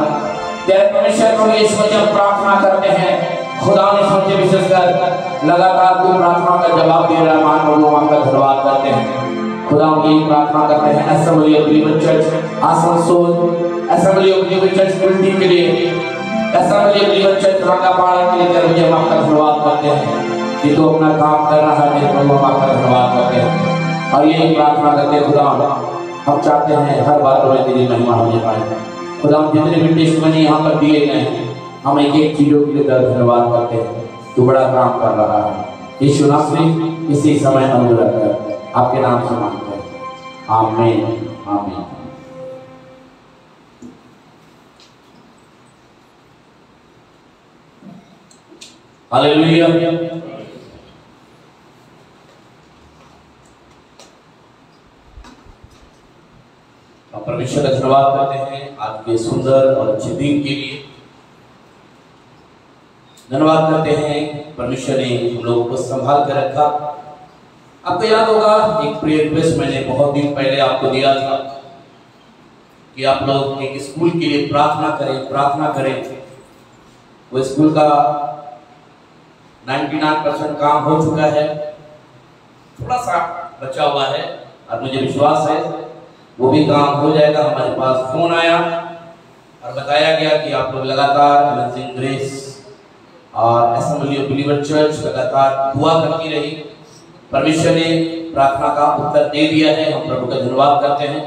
तेरे परमेश्वर प्रभु यीशु मसीह हम प्रार्थना करते हैं। खुदा ने सोचे विशेषकर लगातार तू प्रार्थना का जवाब दे रहा है। मान प्रभु आपका धन्यवाद करते हैं। खुदा हम यही प्रार्थना करते हैं assembly of believer church Asansol, assembly of believer church Kulti के लिए, assembly of believer church Rangapara के लिए तेरे हम आपका धन्यवाद करते हैं कि तू अपना काम कर रहा है। मेरे प्रभु हम आपका धन्यवाद करते हैं और यही प्रार्थना करते हैं। खुदा हम चाहते हैं हर बात में तेरी महिमा होने पाए। खुदा हम जितने भी टेस्टमनी यहाँ पर दिए गए हैं, हम एक एक चीजों के लिए धन्यवाद करते हैं। तू बड़ा काम कर रहा है। यीशु नासरी इसी समय अनुग्रह कर, आपके नाम से मांगते हैं, आमीन आमीन। हालेलुया। हम परमेश्वर का धन्यवाद करते हैं आपके सुंदर और अच्छे दिन के लिए। धन्यवाद करते हैं परमेश्वर ने हम लोगों को संभाल कर रखा। आपको याद होगा एक प्रेयर रिक्वेस्ट मैंने बहुत दिन पहले आपको दिया था कि आप लोग एक स्कूल के लिए प्रार्थना करें। वो स्कूल का 99% काम हो चुका है, थोड़ा सा बचा हुआ है और मुझे विश्वास है वो भी काम हो जाएगा। हमारे पास फोन आया और बताया गया कि आप लोग लगातार अमेजिंग ग्रेस और असेंबली ऑफ बिलीवर चर्च लगातार दुआ करती रही। परमेश्वर ने प्रार्थना का उत्तर दे दिया है, हम प्रभु का धन्यवाद करते हैं।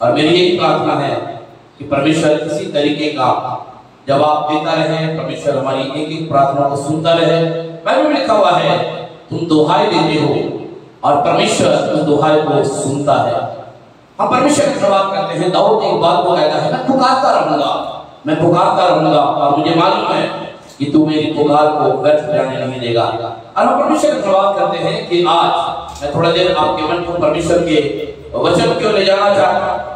और मेरी यही प्रार्थना है कि परमेश्वर इसी तरीके का जवाब देता रहे, परमेश्वर हमारी एक एक प्रार्थना को सुनता रहे। बाइबल में लिखा हुआ है तुम दुहाई देते हो और परमेश्वर उस दुहाई को सुनता है। हम परमेश्वर का धन्यवाद करते हैं। दाऊद एक बात को कहता है मैं पुकारता रहूंगा और मुझे मालूम है कि तू मेरी पुकार को व्यर्थ जाने नहीं देगा। और हम परमेश्वर का धन्यवाद करते हैं कि आज मैं थोड़ा देर आपके मन को परमेश्वर के वचन की ओर ले जाना चाहता हूं।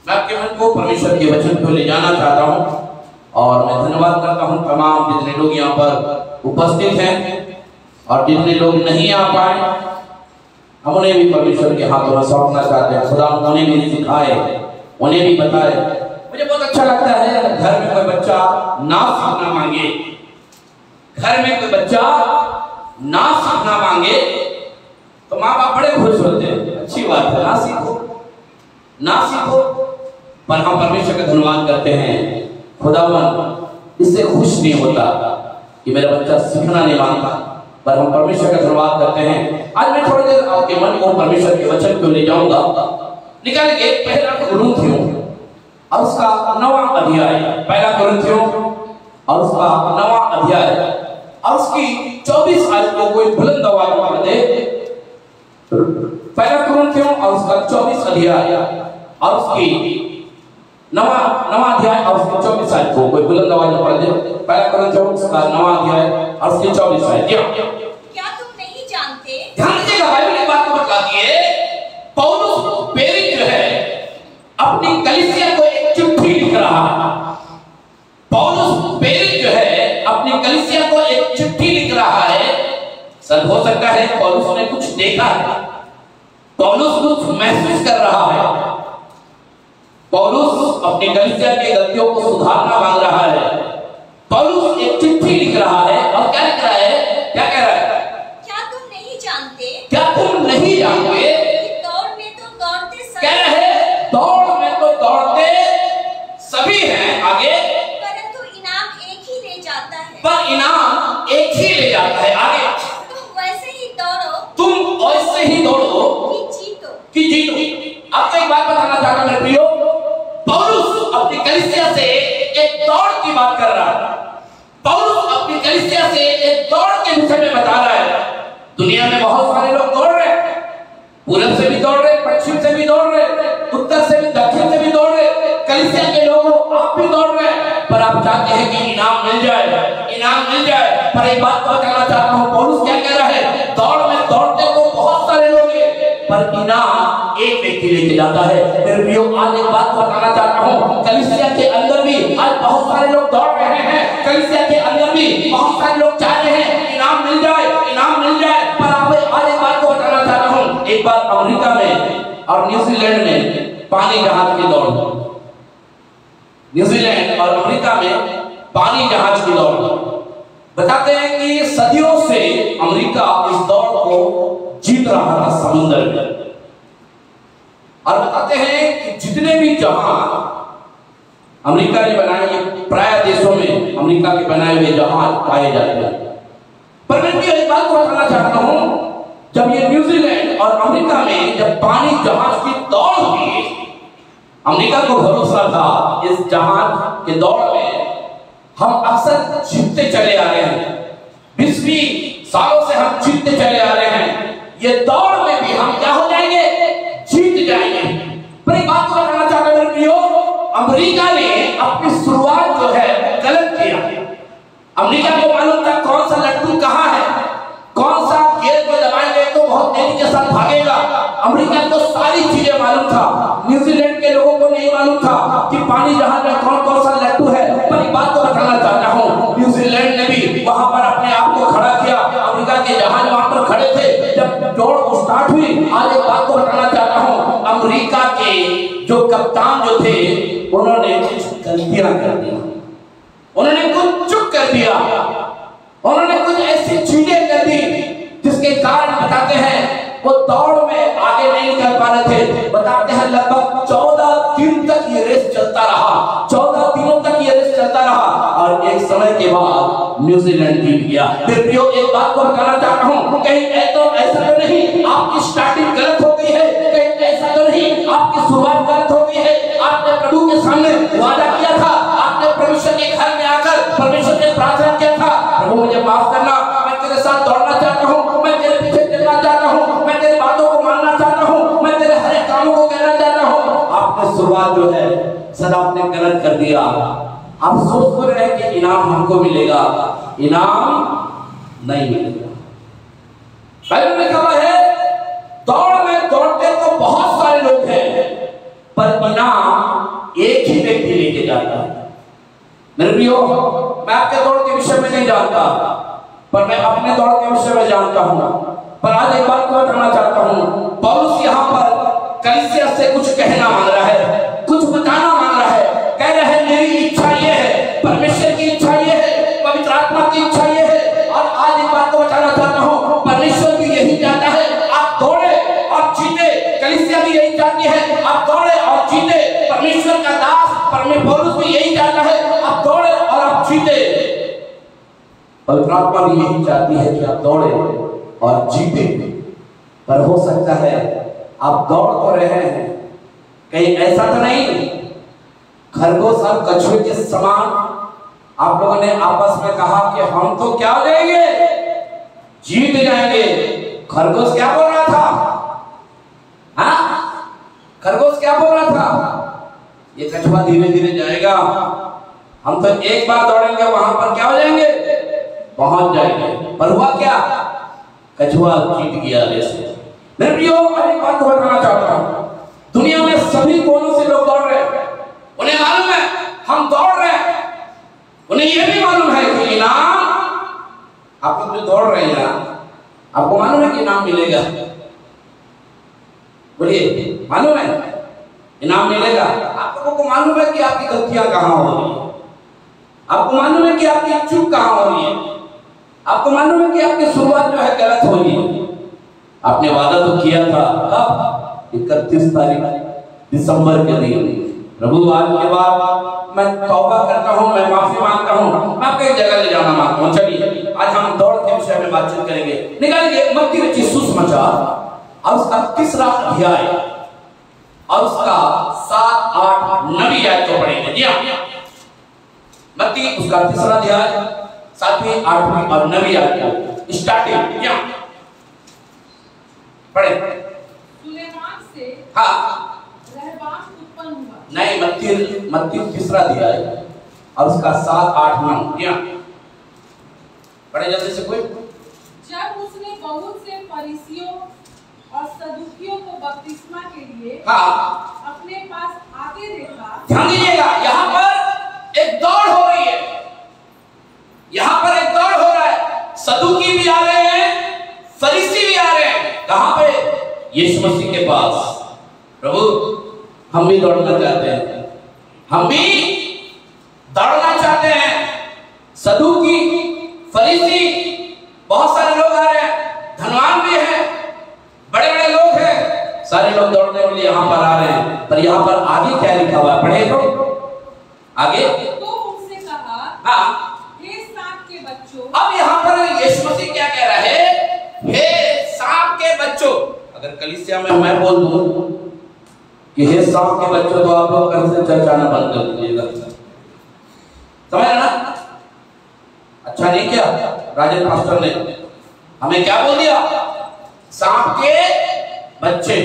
मैं आपके मन को परमेश्वर के वचन की ओर ले जाना चाहता हूं और मैं धन्यवाद करता हूं तमाम जितने लोग यहाँ पर उपस्थित हैं और जितने लोग नहीं आ पाए हम उन्हें भी परमेश्वर के हाथों में सौंपना चाहते हैं। खुदा उन्हें भी सिखाए, उन्हें भी बताए। मुझे बहुत अच्छा लगता है घर में कोई बच्चा नाच सीखना मांगे, तो माँ बाप बड़े खुश होते हैं। अच्छी बात है, ना सीखो। पर हम परमेश्वर का धन्यवाद करते हैं खुदावन इससे खुश नहीं होता कि मेरा बच्चा सीखना नहीं मांगता, पर हम परमेश्वर का धन्यवाद करते हैं। आज मैं थोड़ी देर आपके मन को परमेश्वर के वचन को ले जाऊंगा। निकालेंगे पहला कुरिन्थियों और उसका 9वां अध्याय, पहला कुरिन्थियों और उसका 9वां अध्याय और उसकी 24 आयत को कोई बुलंद आवाज में पढ़ दे। पहला कुरिन्थियों और उसका 24 अध्याय और उसकी 9वां अध्याय और उसकी 24 आयत को कोई बुलंद आवाज में पढ़ दे। पहला कुरिन्थियों उसका 9वां अध्याय और उसकी 24 आयत। क्या तुम नहीं जानते? ध्यान दीजिएगा, बाइबल एक बात को बताती है। पौलुस प्रेरित जो है अपनी कलीसिया को एक चिट्ठी लिख रहा है। पौलुस प्रेरित जो है अपनी कलीसिया को एक चिट्ठी लिख रहा है। सर हो सकता है पौलुस ने कुछ देखा है, पौलुस कुछ महसूस कर रहा है। पौलुस अपनी कलीसिया की गलतियों को सुधारना मांग रहा है। पौलुस एक चिट्ठी लिख रहा है और क्या लिख रहा है? क्या कह रहा है? क्या तुम नहीं जानते कह रहे दौड़ में तो दौड़ते सभी हैं आगे, परंतु इनाम एक ही ले जाता है। पर इनाम एक ही ले जाता है आगे। तुम वैसे ही दौड़ो कि जीतो। आपको एक बात बताना चाहता हूं मेरे प्रियो, पौलुस अपनी कलीसिया से एक दौड़ की बात कर रहा है। पौलुस अपनी कलीसिया से एक दौड़ के विषय में बता रहा है। दुनिया में बहुत सारे लोग दौड़ रहे हैं, पूरब से भी दौड़ रहे, पश्चिम से भी दौड़ रहे, उत्तर से भी दक्षिण से भी दौड़ रहे। कलीसिया के लोगों आप भी दौड़ रहे हैं, पर आप चाहते हैं कि इनाम मिल जाए। पर एक बात बताना चाहता हूँ, पौलुस क्या कह रहा है? दौड़ में दौड़ते को बहुत सारे लोग हैं, पर इनाम एक व्यक्ति लेके जाता है। मेरे प्रियो आज एक बात बताना चाहता हूँ, कलीसिया के अंदर भी आज बहुत सारे लोग दौड़ रहे हैं। कलीसिया के अंदर भी बहुत सारे लोग चाह रहे हैं इनाम मिल जाए। पर आज एक बात को बताना चाहता हूँ, एक बार अमेरिका में और न्यूजीलैंड में पानी जहाज की दौड़, न्यूजीलैंड और अमेरिका में पानी जहाज की दौड़। बताते हैं कि सदियों से अमेरिका इस दौड़ को जीत रहा था समुद्र में। और बताते हैं कि जितने भी जहाज अमेरिका ने बनाए, प्राय देशों में अमेरिका के बनाए हुए जहाज पाए जाते हैं। पर मैं एक बात को बताना चाहता हूं, जब ये न्यूजीलैंड और अमेरिका में जब पानी जहाज की दौड़ हुई, अमेरिका को भरोसा था इस जहाज के दौड़ में हम अक्सर जीतते चले आ रहे हैं। 20 सालों से हम जीतते चले आ रहे हैं, ये दौड़ में भी हम क्या हो जाएंगे? जीत जाएंगे। पर एक बात को बताना चाहता हूं मेरे प्रियो, अमेरिका ने अपनी शुरुआत जो है गलत किया। अमेरिका को मालूम था कौन सा लट्टू कहां है, कौन सा गेयर को दबाएंगे तो बहुत भागेगा। अमेरिका को सारी चीजें मालूम था, न्यूजीलैंड के लोगों को नहीं मालूम था कि पानी जहाज में कौन कौन सा लट्टू है। पर एक बात को बताना चाहता हूँ, न्यूजीलैंड ने भी वहां पर अपने आप को खड़ा किया। अमेरिका के जहाज वहां पर खड़े थे जब दौड़ स्टार्ट हुई। आज एक बात को बताना चाहता हूँ, अमेरिका के जो कप्तान जो थे उन्होंने कुछ गलतियां कर दी, उन्होंने कुछ चुप कर दिया, उन्होंने कुछ ऐसी चीजें कर दी जिसके कारण बताते हैं वो दौड़ में आगे नहीं निकल पा रहे थे। बताते हैं लगभग 14 दिन तक ये रेस चलता रहा, 14 दिनों तक ये रेस चलता रहा और एक समय के बाद न्यूजीलैंड जीत गया। फिर भी एक बात को बताना चाहता हूँ, कहीं ऐसा तो नहीं आपकी स्टार्टिंग गलत हो गई है, कहीं ऐसा तो नहीं आपकी शुरुआत गलत हो गई है। आपने प्रभु के सामने वादा किया था, आपने परमेश्वर के घर में आकर परमेश्वर से प्रार्थना किया था, प्रभु मुझे माफ करना, मैं तेरे साथ दौड़ना चाहता हूँ, मैं तेरे पीछे चलना चाहता हूँ, मैं तेरी बातों को मानना चाहता हूँ, मैं तेरे हर एक कामों को कहना चाहता हूँ। आपने शुरुआत जो है सदा आपने गलत कर दिया। आप सोच तो रहे कि इनाम हमको मिलेगा, इनाम नहीं मिलेगा। बाइबल में कहा है दौड़ में दौड़ते तो बहुत सारे लोग हैं पर इनाम एक ही व्यक्ति लेके जाता है। मेरे प्रियो, मैं आपके दौड़ के विषय में नहीं जानता पर मैं अपने दौड़ के विषय में जानता हूँ। पर आज एक बात को बताना चाहता हूँ, पौलुस यहाँ पर कलीसिया से कुछ कहना मांग रहा है, कुछ बताना मांग रहा है। कह रहे हैं मेरी इच्छा ये है, परमेश्वर की इच्छा ये है, पवित्र आत्मा की इच्छा ये है। और आज एक बात को बताना चाहता हूँ, परमेश्वर भी यही चाहता है आप दौड़े और जीते, कलीसिया भी यही चाहती है आप दौड़े और जीते। परमेश्वर का दास पौलुस भी यही चाहता है आप दौड़े और आप जीते। पवित्र आत्मा भी यही चाहती है कि आप दौड़े और जीते। पर हो सकता है आप दौड़ तो रहे हैं, कहीं ऐसा तो नहीं खरगोश और कछुए के समान आप लोगों ने आपस में कहा कि हम तो क्या हो जाएंगे, जीत जाएंगे। खरगोश क्या बोल रहा था? हाँ, खरगोश क्या बोल रहा था? ये कछुआ धीरे धीरे जाएगा, हम तो एक बार दौड़ेंगे वहां पर क्या हो जाएंगे, पहुंच जाएंगे। पर हुआ क्या? कछुआ जीत गया रेस। मेरे प्रियो, एक बात को बताना चाहता हूं, दुनिया में सभी कोनों से लोग दौड़ रहे हैं, उन्हें मालूम है हम दौड़ रहे हैं, उन्हें यह भी मालूम है कि इनाम, आप लोग जो दौड़ रहे हैं ना, आपको मालूम है कि इनाम मिलेगा? बोलिए, मालूम है इनाम मिलेगा? आप लोगों को मालूम है कि आपकी गलतियां कहां हो रही है, आपको मालूम है कि आपकी चूक कहां हो रही है, आपको मालूम है कि आपकी शुरुआत जो है गलत हो रही है। आपने वादा तो किया था कब? 31 तारीख दिसंबर के दिन, प्रभु आज के बाद मैं तौबा करता हूं, मैं माफी मांगता हूं, मैं आपको एक जगह ले जाना मांगता हूं। चलिए आज हम दौड़ के विषय में बातचीत करेंगे। निकालिए मत्ती रचित सुसमाचार और उसका 3रा अध्याय और उसका 7, 8, 9 आयत को पढ़ेंगे। जी हाँ, मत्ती उसका 3रा अध्याय 7वीं, 8वीं और 9वीं आयत को स्टार्टिंग जी हाँ पढ़े। सुलेमान से हाँ रहबाम उत्पन्न हुआ। नहीं, मत्ती 3रा अध्याय और उसका 7, 8, 9 जी हाँ पढ़े जल्दी से कोई। जब उसने बहुत से फरीसियों और सदूकियों को बपतिस्मा के लिए अपने पास आते देखा। ध्यान दीजिएगा, यहाँ पर एक दौड़ हो रही है, यहाँ पर एक दौड़ हो रहा है। सदूकी भी आ रहे हैं, फरीसी भी आ रहे हैं। कहां पे? यीशु मसीह के पास। प्रभु हम भी दौड़ना चाहते हैं, हम भी दौड़ना चाहते हैं। सदूकी, फरीसी, बहुत सारे लोग आ रहे हैं, धनवान भी हैं, बड़े बड़े लोग हैं, सारे लोग दौड़ने के लिए यहाँ पर आ रहे हैं। पर यहाँ पर आगे क्या लिखा हुआ है, पढ़े तो आगे। तो उनसे कहा, हाँ, हे सांप के बच्चों। अब यहाँ पर यीशु मसीह क्या कह रहा है? हे सांप के बच्चों। अगर कलीसिया में मैं बोल दूं कि हे सांप के बच्चों, तो आप लोग कल से चर्च आना बंद कर दीजिएगा। समझ रहे ना? अच्छा नहीं किया राजन पास्टर ने, हमें क्या बोल दिया? सांप के बच्चे।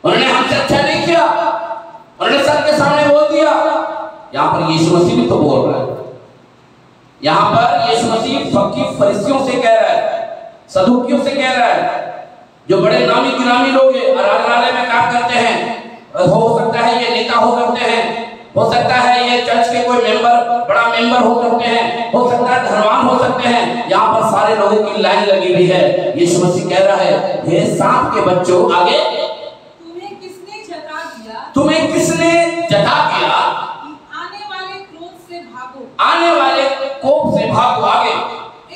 उन्होंने हमसे अच्छा नहीं किया, उन्होंने सबके सामने बोल दिया। यहाँ पर यीशु मसीह भी तो बोल रहा है, यहाँ पर यीशु मसीह फरीसियों से कह रहा है, सदूकियों से कह रहा है, जो बड़े नामी गिरामी लोग आराधनालय में काम करते हैं, हो सकता है ये नेता हो सकते हैं, हो सकता है ये चर्च के कोई मेंबर, बड़ा मेंबर हो सकते हैं, हो सकता है धनवान हो सकते हैं। यहाँ पर सारे लोगों की लाइन लगी हुई है। यीशु मसीह कह रहा है, हे सांप के बच्चों, आगे तुम्हें किसने जता दिया, तुम्हें किसने जता दिया, आने वाले क्रोध से भागो, आने वाले कोप से भागो। आगे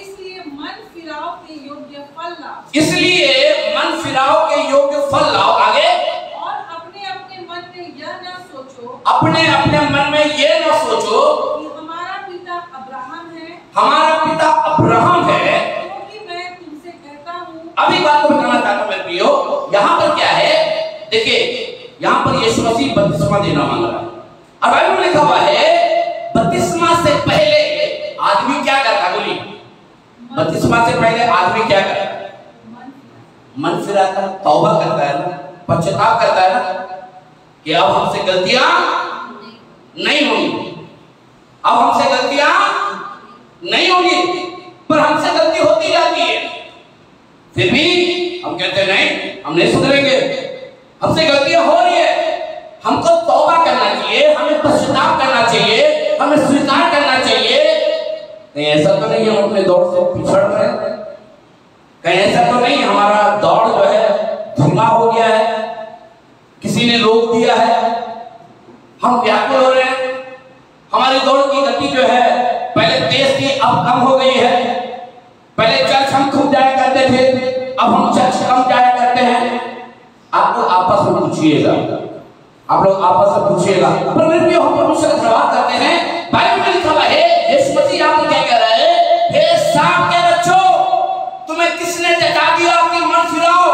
इसलिए मन फिराव के योग्य फल लाओ, इसलिए मन फिराव के योग्य फल लाओ। आगे और अपने अपने मन में यह न सोचो, अपने अपने मन में ये न सोचो कि हमारा पिता अब्राहम है, हमारा पिता अब्राहम है। क्योंकि मैं तुमसे कहता हूँ। अभी बात को बताना चाहता हूं मेरे प्रियो, यहाँ पर क्या है, देखिए यहाँ पर यीशु मसीह बपतिस्मा देना मांग रहा है। अब बाइबल में लिखा हुआ है बपतिस्मा से पहले आदमी क्या करता, बोली, बपतिस्मा से पहले आदमी क्या करता, मन फिराता, तौबा करता है ना, पश्चाताप करता है ना कि अब हमसे गलतियां नहीं होंगी, अब हमसे गलतियां नहीं होगी। पर हमसे गलती होती जाती है, फिर भी हम कहते हैं नहीं, हम नहीं सुधरेंगे, हमसे गलतियां हो रही है, हमको तौबा करना चाहिए, हमें पश्चाताप करना चाहिए, हमें स्वीकार करना चाहिए। कहीं ऐसा तो नहीं हम अपने दौड़ से पिछड़ रहे हैं, कहीं ऐसा तो नहीं हमारा दौड़ जो है धीमा हो गया है, किसी ने रोक दिया है, हम व्याकुल हो रहे हैं, हमारी दौड़ की गति जो है पहले तेज थी, अब कम हो गई है। पहले चर्च हम खूब जाया करते थे, अब हम चर्च कम जाया करते हैं। आप लोग आपस में पूछिएगा, आप लोग आपस में पूछिएगा, पर फिर भी हम परमेश्वर का सवाल करते हैं। बाइबल में लिखा हुआ है, यीशु मसीह आपको क्या कह रहा है, हे सांप के बच्चों, तुम्हें किसने जता दिया कि मन फिराओ,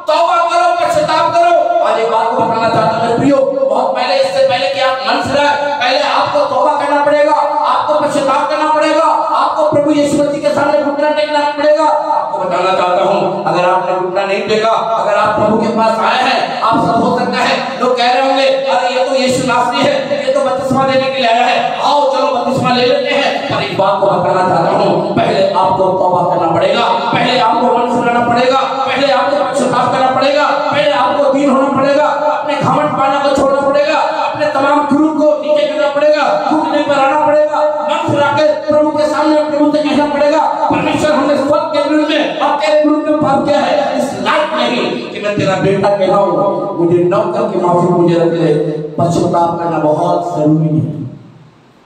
तौबा करो, पश्चाताप करो। आज एक बात को बताना चाहता हूं मेरे प्रियो, बहुत पहले, इससे पहले कि आप मन फिराए, पहले आपको तौबा करना पड़ेगा, आपको पश्चाताप करना पड़ेगा, आपको प्रभु यीशु मसीह के सामने घुटना टेकना पड़ेगा। आपको बताना चाहता हूं, अगर आपने घुटना नहीं टेका, अगर आप प्रभु के पास आए हैं, आप सब हो सकता है लोग कह रहे होंगे, अरे ये तो यीशु नासरी है, ये तो बपतिस्मा लेने के लिए आया है, आओ चलो बपतिस्मा ले लेते हैं। पर एक बात को बताना चाहता हूं, पहले आपको तौबा करना पड़ेगा, पहले आपको मन फिराना पड़ेगा, पहले आपको पश्चाताप करना पड़ेगा, पहले आपको दीन होना पड़ेगा, अपने घमंड पाना को छोड़ना पड़ेगा, अपने तमाम क्रूर को नीचे करना पड़ेगा, घुटने पर आना पड़ेगा, मन फिराकर प्रभु के सामने प्रभु से कहना पड़ेगा, परमेश्वर हमने सब के विरुद्ध में और तेरे विरुद्ध में पाप किया है, इस लायक नहीं कि मैं तेरा बेटा कहलाऊं, मुझे नौकर की माफी मुझे रख ले। पश्चाताप करना बहुत जरूरी है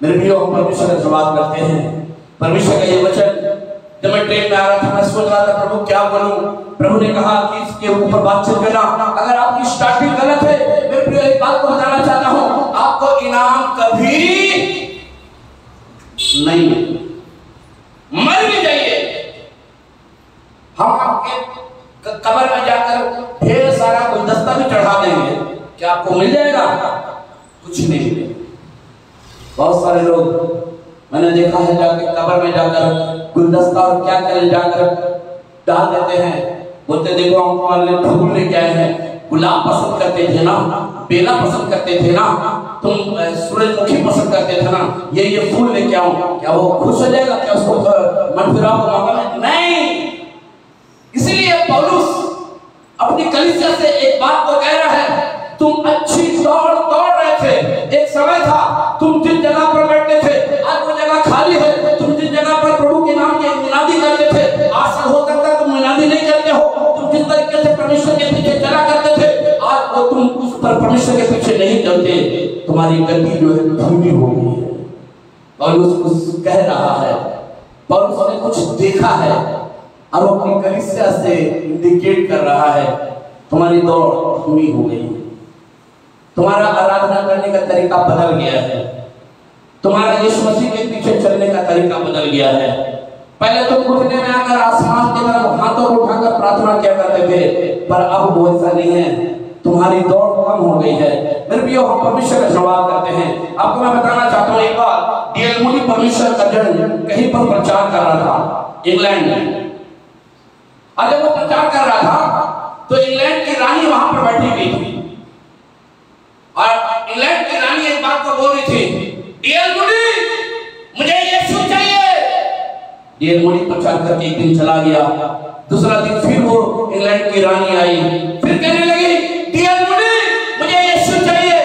मेरे प्रियो। हम परमेश्वर का जवाब करते हैं, परमेश्वर का ये वचन जब मैं ट्रेन में आ रहा था, मैं सोच रहा था प्रभु क्या बोलूं। प्रभु ने कहा कि इसके ऊपर बातचीत करना, अगर आपकी स्टार्टिंग गलत है, मेरे प्रियो एक बात को बताना चाहता हूं, आपको इनाम कभी नहीं, मर भी जाइए, हम आपके कब्र में जाकर ढेर सारा गुलदस्ता भी चढ़ा देंगे, क्या आपको मिल जाएगा? कुछ नहीं मिलेगा। बहुत सारे लोग मैंने देखा है जाके कब्र में जाकर गुलदस्ता और क्या करें जाकर डाल देते हैं, बोलते देखो हम तुम्हारे लिए फूल लेके आए हैं, गुलाब पसंद करते थे ना, बेला पसंद करते थे ना, तुम सूरजमुखी पसंद करते थे ना, ये फूल लेके आओ, क्या वो खुश हो जाएगा? क्या उसको मन फिराव का मौका मिले? नहीं। इसलिए पौलुस अपनी कलीसिया से एक बात को कह रहा है, तुम अच्छी दौड़ रहे थे, एक समय था तुम जिस जगह पर बैठते थे आज वो जगह खाली है, तुम जिस जगह पर प्रभु के नाम की मुनादी करते थे आज हो सकता है तुम मुनादी नहीं करते हो, तुम जिस तरीके से परमेश्वर के पीछे चला करते थे आज वो तुम उस पर परमेश्वर के पीछे नहीं चलते, तुम्हारी गति जो है धीमी हो गई है। पौलुस कुछ कह रहा है, पौलुस ने कुछ देखा है और वो अपनी कलीसिया से इंडिकेट कर रहा है, तुम्हारी दौड़ धीमी हो गई है, तुम्हारा आराधना करने का तरीका बदल गया है, तुम्हारा यीशु मसीह के पीछे चलने का तरीका बदल गया है। पहले तुम घुटने में आकर आसमान की तरफ हाथों को उठाकर प्रार्थना किया करते थे, पर अब वो ऐसा नहीं है, तुम्हारी दौड़ कम हो गई है। मेरे प्रियो, हम परमेश्वर का जवाब करते हैं। आपको मैं बताना चाहता हूँ, एक बार डीएल मूडी परमेश्वर का जन कहीं पर प्रचार कर रहा था इंग्लैंड में, और जब वो प्रचार कर रहा था तो इंग्लैंड की रानी वहां पर बैठी हुई थी, और इंग्लैंड की रानी एक बात को बोल रही थी, डीएल मूडी मुझे यीशु चाहिए, डीएल मोनी प्रचार करके एक दिन चला गया। दूसरा दिन फिर वो इंग्लैंड की रानी आई, फिर कहने लगी डीएल मोनी मुझे यीशु चाहिए।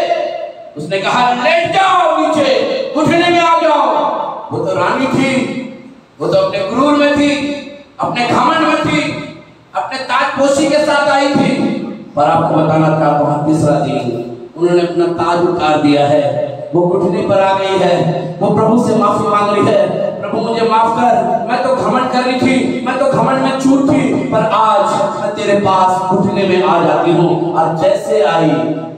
उसने कहा लेट जाओ नीचे, घुटने में आ जाओ। वो तो रानी थी, वो तो अपने गुरूर में थी, अपने घमंड में थी, अपने ताजपोशी के साथ आई थी। पर आपको बताना था वहां तीसरा दिन उन्होंने अपना ताज उतार दिया है, वो घुटने पर आ गई है, वो प्रभु से माफी मांग रही है, प्रभु मुझे माफ कर, मैं तो घमंड कर रही थी, मैं तो घमंड में चूक थी, पर आज मैं तेरे पास घुटने में आ जाती हूँ। और जैसे आई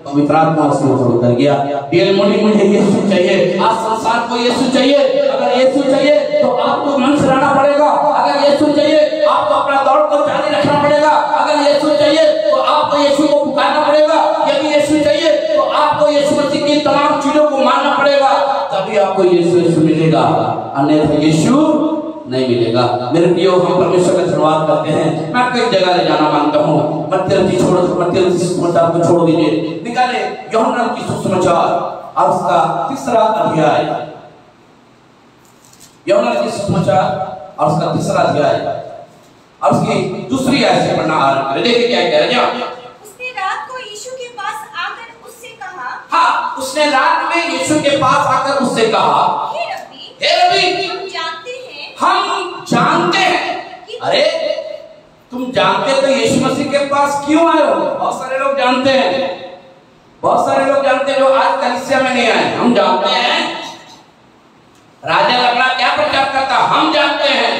पवित्र आत्मा उसके ऊपर उतर गया। डीएल मोनी मुझे यीशु चाहिए, आज संसार को यीशु चाहिए। अगर यीशु चाहिए तो आपको मन से रहना पड़ेगा, अगर यीशु चाहिए आपको अपना दौड़ को जारी रखना पड़ेगा, अगर यीशु चाहिए तो आपको यीशु को पुकारना पड़ेगा, यदि यीशु चाहिए तो आपको यीशु मसीह की तमाम चीजों को मानना पड़ेगा, तभी आपको यीशु मिलेगा, अन्यथा यीशु नहीं मिलेगा। मेरे प्रियो, हम परमेश्वर का धन्यवाद करते हैं। मैं आपको एक जगह ले जाना मांगता हूँ। मत्ती सुसमाचार को छोड़ दीजिए, निकाले यूहन्ना की सुसमाचार और उसका तीसरा अध्याय, यूहन्ना की सुसमाचार और उसका तीसरा अध्याय और उसकी दूसरी आयत से पढ़ना आरंभ करें। देखिए क्या कह रहे हैं। उसने रात को यीशु के पास आकर उससे कहा, हाँ, उसने रात में यीशु के पास आकर उससे कहा, हे रब्बी, हम जानते हैं। अरे तुम जानते तो यीशु मसीह के पास क्यों आए हो? बहुत सारे लोग जानते हैं, बहुत सारे लोग जानते हैं जो आज कलीसिया में नहीं आए। हम जानते हैं राजा लकड़ा क्या प्रचार करता, हम जानते हैं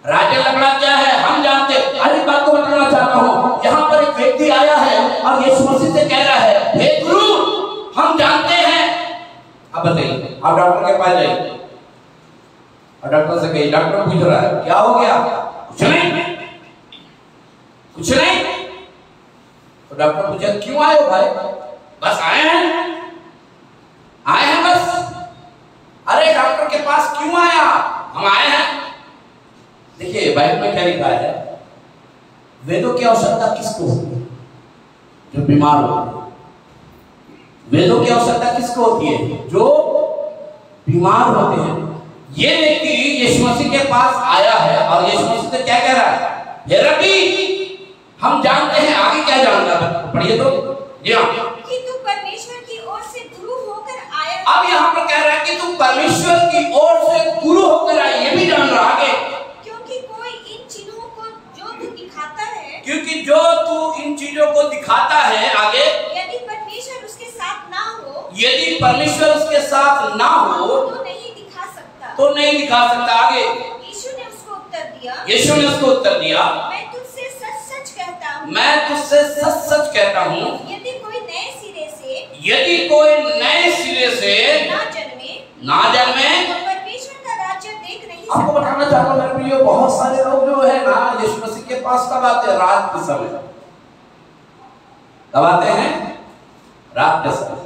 राजा लकड़ा क्या है, हम जानते हैं। अरे बात को बताना चाहता हूँ, यहाँ पर एक व्यक्ति आया है और यीशु मसीह से कह रहा है, हे गुरु हम जानते हैं। अब बताइए, आप डॉक्टर के पास जाइए और डॉक्टर से कहिए, डॉक्टर पूछ रहा है क्या हो गया? कुछ नहीं, कुछ नहीं। तो डॉक्टर पूछा क्यों आए हो भाई? बस आए हैं, आए हैं बस। अरे डॉक्टर के पास क्यों आया? हम आए हैं। देखिए बाइबल में क्या लिखा है, वेदों की आवश्यकता किसको होती है? जो बीमार होते हैं। वेदों की आवश्यकता किसको होती है? जो बीमार होते हैं। ये व्यक्ति यीशु मसीह के पास आया है और यीशु मसीह से क्या कह रहा है? हे रब्बी हम जानते हैं। आगे क्या जानता है पढ़िए तो। जी हाँ, कि तू परमेश्वर की ओर से गुरु होकर आया। अब यहाँ पर कह रहा है कि तू परमेश्वर की ओर से गुरु होकर आया, ये भी जान रहा आगे। क्योंकि कोई इन चिन्हों को जो तू दिखाता है, क्योंकि जो तू इन चीजों को दिखाता है, आगे, यदि परमेश्वर उसके साथ ना हो, यदि परमेश्वर उसके साथ ना हो तो नहीं दिखा सकता, तो नहीं दिखा सकता। आगे यीशु ने उसको उत्तर दिया, यीशु ने उसको उत्तर दिया, मैं तुझसे सच सच कहता हूँ, मैं तुझसे सच सच कहता हूँ, यदि कोई नए सिरे से, यदि कोई नए सिरे से ना जन्मे, तो परमेश्वर का राज्य देख नहीं सकता। आपको बताना चाहता हूँ मेरे प्रियो, बहुत सारे लोग जो है ना यीशु मसीह के पास कब आते हैं? रात के समय। कब आते हैं? रात के समय।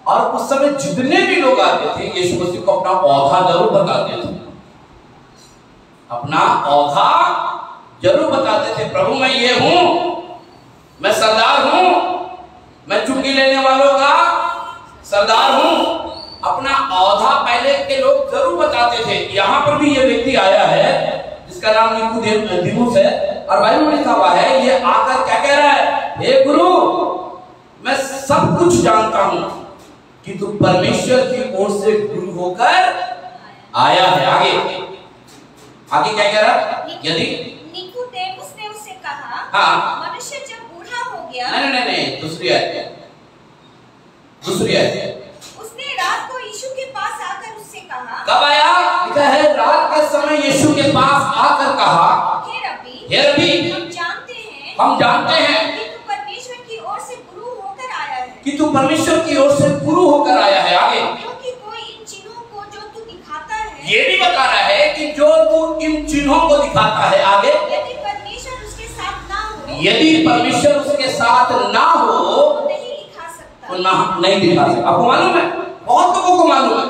और उस समय जितने भी लोग आते थे यीशु मसीह को अपना औधा जरूर बताते थे, अपना औधा जरूर बताते थे। प्रभु मैं ये हूं, मैं सरदार हूं, मैं चुंगी लेने वालों का सरदार हूं। अपना औधा पहले के लोग जरूर बताते थे। यहाँ पर भी ये व्यक्ति आया है जिसका नाम निकोदेमुस है और बाइबल में लिखा हुआ है, ये आकर क्या कह रहा है? हे गुरु मैं सब कुछ जानता हूं कि तू परमेश्वर की ओर से गुरु होकर आया है। आगे आगे क्या कह रहा है? यदि निकोदेमुस ने उससे कहा, हाँ, मनुष्य जब बूढ़ा हो गया, नहीं, दूसरी आयत, दूसरी आयत। उसने रात को यीशु के पास आकर उससे कहा, कब आया? लिखा है रात के समय यीशु के पास आकर कहा, हे रब्बी, हम जानते हैं कि तू परमेश्वर की ओर से गुरु होकर आया है, कि तू परमेश्वर की ओर से गुरु होकर आया है। आगे क्योंकि कोई इन चिन्हों को जो तू दिखाता है, ये भी बता रहा है कि जो तू इन चिन्हों को दिखाता है, आगे, यदि परमेश्वर उसके साथ ना हो, यदि परमेश्वर उसके साथ ना हो तो नहीं दिखा सकता, तो ना नहीं दिखा सकता। आपको मालूम है, बहुत लोगों को मालूम है,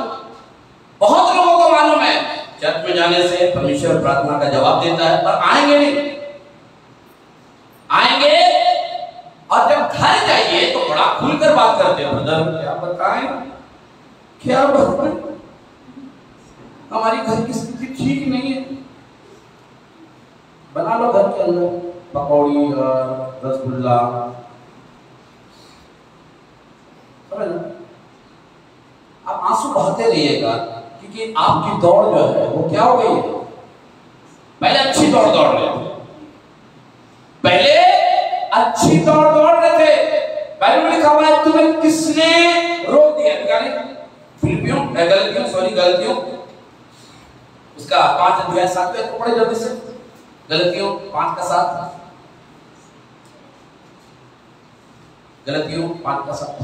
बहुत लोगों को मालूम है चर्च में जाने से परमेश्वर प्रार्थना का जवाब देता है, पर आएंगे नहीं, आएंगे और जब घर जाइए तो बड़ा खुलकर बात करते हैं, ब्रदर क्या बताएं, क्या बताएं, हमारी घर की स्थिति ठीक नहीं है। बना लो घर के अंदर पकौड़ी और रसगुल्ला, समझ लो। आप आंसू बहाते रहिएगा, क्योंकि आपकी दौड़ जो है वो क्या हो गई है। पहले अच्छी दौड़ रहे थे, पहले अच्छी दौड़ रहे थे। पहले लिखा हुआ है तुम्हें किसने रोक दिया, गलतियों उसका 5 अध्याय 7 को पढ़े जल्दी से। गलतियों 5 का 7, गलतियों 5 का 7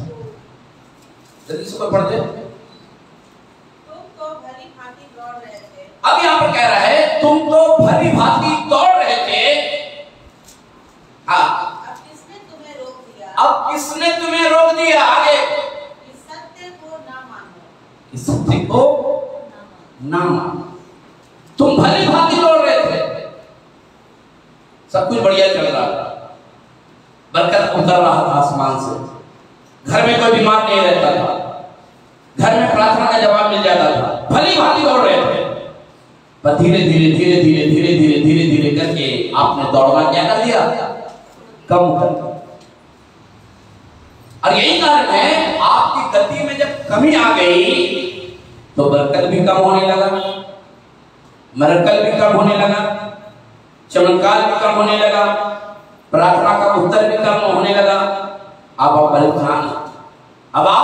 जल्दी से कोई पढ़ दे। तुम तो भली भांति दौड़ रहे थे। अब यहाँ पर कह रहा है तुम तो भली भांति दौड़ रहे थे। हाँ, अब किसने तुम्हें रोक दिया? अब किसने तुम्हें रोक दिया? आगे इस सत्य को ना मानो। इस सत्य को ना मानो। तुम भली भांति दौड़ रहे थे, सब कुछ बढ़िया चल रहा था, बरकत उतर रहा था आसमान से, घर में कोई बीमार नहीं रहता था, घर में प्रार्थना का जवाब मिल जाता था, भली भांति दौड़ रहे थे। पर धीरे धीरे करके आपने दौड़ना क्या कर दिया? कम कर दिया। और यही कारण है आपकी गति में जब कमी आ गई तो बरकत भी कम होने लगा, मरकल भी कम होने लगा, चमत्कार भी कम होने लगा, प्रार्थना का उत्तर भी कम होने लगा। अब आप परेशान हैं, अब आप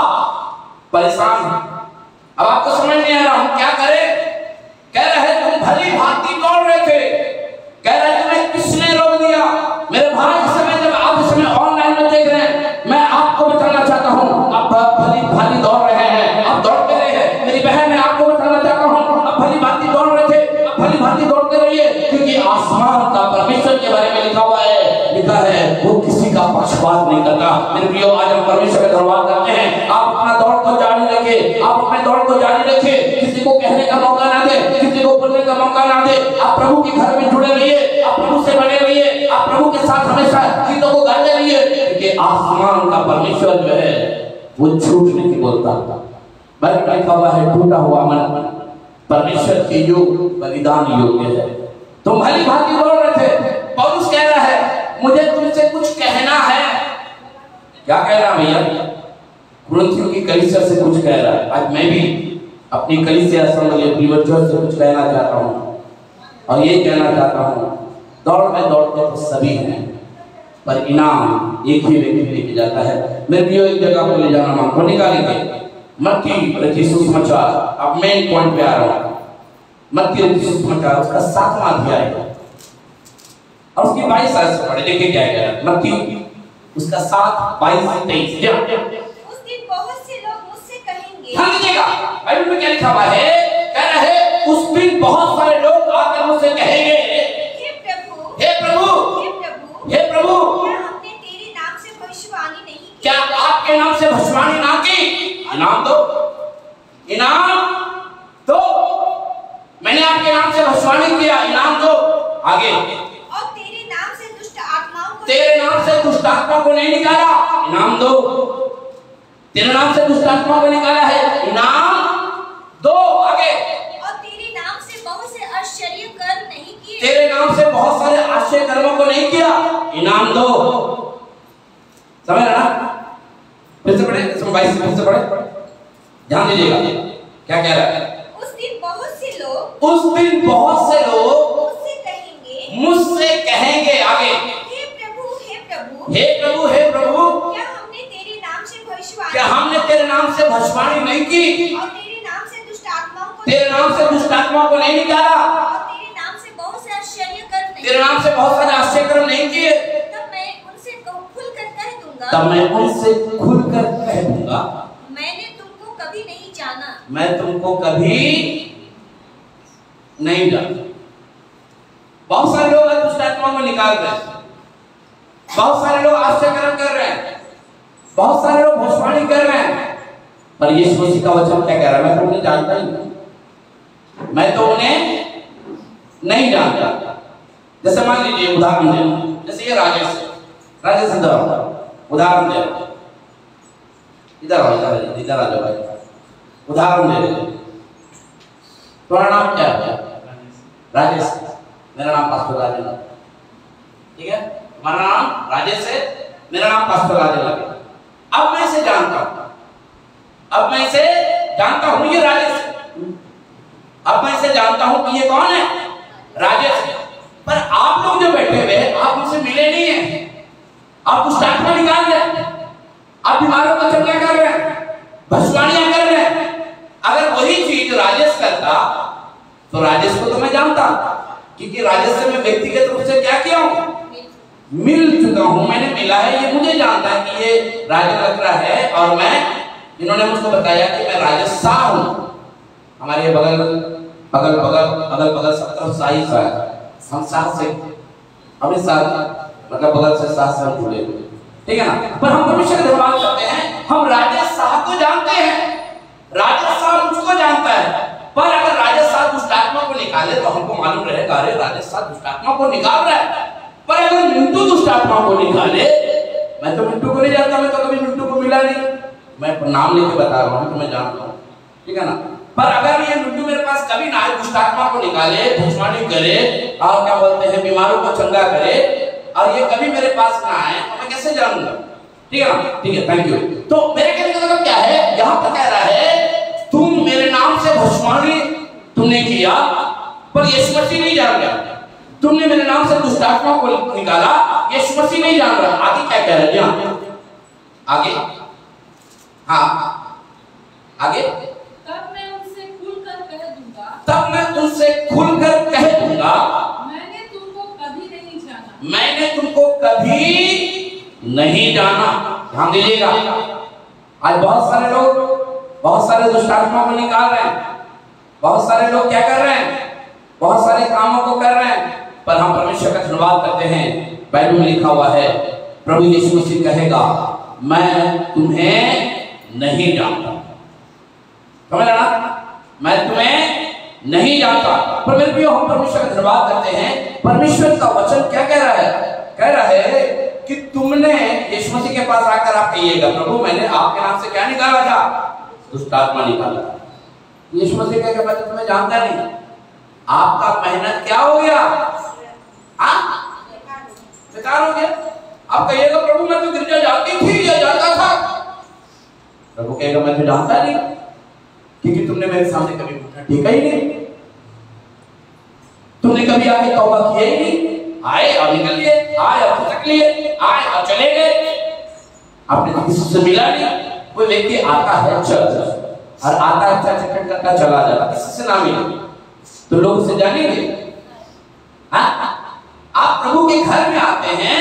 परेशान हैं, अब आपको समझ नहीं आ रहा हम क्या करें। कह रहे तुम भली भांति दौड़ रहे थे, कह रहे तुम्हें किसने रोक दिया। मेरे भाई इस समय जब आप इस समय ऑनलाइन में देख रहे हैं, मैं आपको बताना चाहता हूँ आप भली भांति दौड़ रहे हैं, आप दौड़ते रहे हैं। मेरी बहन मैं आपको बताना चाहता हूँ आप भली भांति दौड़ रहे थे, आप भली भांति दौड़ते रहिए, क्योंकि आसमान का परमेश्वर के बारे में लिखा हुआ है, लिखा है वो किसी का पक्षपात नहीं करता। मेरे प्रियो आज हम परमेश्वर का धन्यवाद करते हैं। आप अपना दौड़ को जारी रखें, आप अपने दौड़ को जारी रखें, किसी को कहने का मौका ना दे, किसी को बोलने का मौका ना दे। आप प्रभु के घर में जुड़े रहिए, आप प्रभु से बने रहिए, आप प्रभु के साथ हमेशा गीतों को गाते रहिए, क्योंकि आसमान का परमेश्वर जो है वो झूठ नहीं बोलता। बल्कि लिखा हुआ है टूटा हुआ मन परमेश्वर के योग बलिदान योग्य है। तुम भली भांति दौड़ रहे थे। पौलुस कह रहा है मुझे तुमसे कुछ कहना है। क्या कह रहा भैया? कुरिन्थियों की कलीसिया से कुछ कह रहा है। आज मैं भी अपनी कलीसिया असेंबली बच्चों से कुछ कहना चाहता हूँ, और ये कहना चाहता हूँ दौड़ में दौड़ते तो सभी हैं, पर इनाम एक ही व्यक्ति लेके जाता है। मेरे प्रियो एक जगह को ले जाना मांग को निकालेंगे। मत्ती रचित सुसमाचार, अब मेन पॉइंट पे आ रहा हूँ। मत्ती रचित सुसमाचार उसका 7वां अध्याय और उसकी 22 आयत से पढ़े, देखिए क्या है। मत्ती उसका 7, 22, 23। उस दिन बहुत से लोग मुझसे कहेंगे। ध्यान दीजिएगा बाइबल में क्या लिखा हुआ है। कह रहा है उस दिन बहुत सारे लोग आकर मुझसे कहेंगे हे प्रभु, हे प्रभु, हे प्रभु, हे प्रभु, क्या हमने तेरे नाम से भविष्यवाणी नहीं की? क्या आपके नाम से भविष्यवाणी ना की? इनाम दो, इनाम दो। मैंने आपके नाम से भविष्यवाणी किया, इनाम दो। आगे और तेरे नाम से दुष्ट आत्माओं को, तेरे नाम से दुष्ट आत्मा को नहीं निकाला, इनाम दो। तेरे नाम से दुष्ट आत्मा को निकाला है, इनाम दो। आगे और तेरे नाम से बहुत से आश्चर्य कर्म नहीं किए। तेरे नाम से बहुत सारे आश्चर्य कर्मों को नहीं किया, इनाम दो। समझ रहा ना? फिर से पढ़े, इसमें 22 फिर से पढ़े, ध्यान दीजिएगा क्या कह रहा है। उस दिन बहुत से लोग मुझसे कहेंगे। आगे हे प्रभु, हे प्रभु, हे प्रभु, हे प्रभु, क्या हमने तेरे नाम से भविष्यवाणी, क्या हमने तेरे नाम से भविष्यवाणी नहीं की? और तेरे नाम से दुष्ट आत्माओं को, तेरे नाम से दुष्ट आत्माओं को नहीं निकाला, और तेरे नाम से बहुत से आश्चर्य कर्म नहीं, तेरे नाम से बहुत सारे आश्चर्य कर्म नहीं किए? तब मैं उनसे खुलकर कह दूंगा, तब मैं उनसे खुलकर कह दूंगा मैंने तुमको कभी नहीं जाना। मैं तुमको कभी नहीं जाना। बहुत सारे लोग दुष्ट आत्माओं को निकाल रहे हैं, बहुत सारे लोग आश्चर्य कर्म कर रहे हैं, बहुत सारे लोग भविष्यवाणी कर रहे हैं, पर यीशु मसीह का वचन क्या कह रहा है? मैं तो उन्हें जानता ही नहीं, मैं तो उन्हें नहीं जानता। जैसे मान लीजिए उदाहरण दे, जैसे ये राजेश उदाहरण दे, इधर आ जाओ भाई, उदाहरण दे। तुम्हारा नाम क्या है? राजेश, मेरा नाम पास्टर राजेश, ठीक है, हमारा नाम राजेश है, मेरा नाम पास्टर राजेश है। अब मैं इसे जानता हूं, अब मैं इसे जानता हूं, ये राजेश, अब मैं इसे जानता हूं कि ये कौन है, राजेश। पर आप लोग जो बैठे हुए आप उनसे मिले नहीं है, आप दुष्ट आत्मा निकाल रहे, आप बीमारों को चंगा कर रहे हैं, भस्मानियां कर रहे हैं। अगर वही चीज राजेश करता तो राजेश को तो मैं जानता, क्योंकि राजेश से मैं व्यक्तिगत रूप से क्या किया हूं, मिल चुका हूं, मैंने मिला है, ये मुझे जानता है कि ये राजेश लग रहा है। और मैं, इन्होंने मुझको बताया कि मैं राजेश शाह हूं। हमारे बगल बगल बगल अगल बगल सब तरफ शाही सा है, हम साथ से हमें साथ मतलब बगल से साथ से हम जुड़े हुए, ठीक है ना। पर हम परमेश्वर का धन्यवाद करते हैं, हम राजेश साहब को जानते हैं, राजेश साहब मुझको जानता है। पर अगर राजेश साहब दुष्ट आत्मा को निकाले तो हमको मालूम रहेगा, अरे राजेश साहब दुष्ट आत्मा को निकाल रहा है। पर अगर मिंटू दुष्ट आत्मा को निकाले, मैं तो मिंटू को नहीं जानता, मैं तो कभी मिंटू को मिला नहीं, मैं नाम लेके बता रहा हूँ तो मैं जानता हूँ, ठीक है ना। पर अगर ये मिंटू मेरे पास कभी ना आए, दुष्ट आत्मा को निकाले, भस्मानी करे और क्या बोलते हैं बीमारों को चंगा करे, और ये कभी मेरे पास ना आए तो मैं कैसे जानूंगा, ठीक है ना, ठीक है, थैंक यू। तो मेरे कहने का मतलब क्या है, यहाँ पर कह रहा है तुम मेरे नाम से भस्मानी तुमने किया, पर यीशु मसीह नहीं जान रहा, तुमने मेरे नाम से दुष्ट आत्मा को निकाला, यीशु मसीह नहीं जान रहा। आगे क्या कह रहे हैं, आगे, हाँ आगे, तब मैं उनसे खुलकर कह दूंगा, तब मैं उनसे खुलकर कह दूंगा, मैंने तुमको कभी नहीं जाना, मैंने तुमको कभी नहीं जाना। ध्यान दीजिएगा, आज बहुत सारे लोग बहुत सारे दुष्ट आत्मा को निकाल रहे हैं, बहुत सारे लोग क्या कर रहे हैं, बहुत सारे कामों को कर रहे हैं, पर हम परमेश्वर का धन्यवाद करते हैं। बाइबल में लिखा हुआ है, प्रभु यीशु मसीह कहेगा मैं तुम्हें नहीं जानता, समझ ना, मैं तुम्हें नहीं जानता। पर मेरे प्रियो, हम परमेश्वर का धन्यवाद करते हैं। परमेश्वर का वचन क्या कह रहा है, कह रहा है कि तुमने यीशु मसीह के पास आकर आप कहिएगा प्रभु मैंने आपके नाम से क्या निकाला था, दुष्ट आत्मा निकाला। यीशु मसीह कहेगा मैं तो तुम्हें जानता नहीं, आपका मेहनत क्या हो गया, बेकार हो गया। आप कहिएगा प्रभु मैं तो गिरजा जाती थी या जाता था, प्रभु कहेगा मैं तो जानता नहीं, क्योंकि तुमने मेरे सामने कभी घुटना टेका ही नहीं, तुमने कभी आके तौबा किया ही नहीं, आए और निकल लिए, आए और खटक लिए, आए और चले गए, आपने किसी से मिला नहीं। कोई व्यक्ति आता है चल और आता है चट करता चला जाता, किसी से ना मिले तो लोग उसे जानेंगे। आप प्रभु के घर में आते हैं,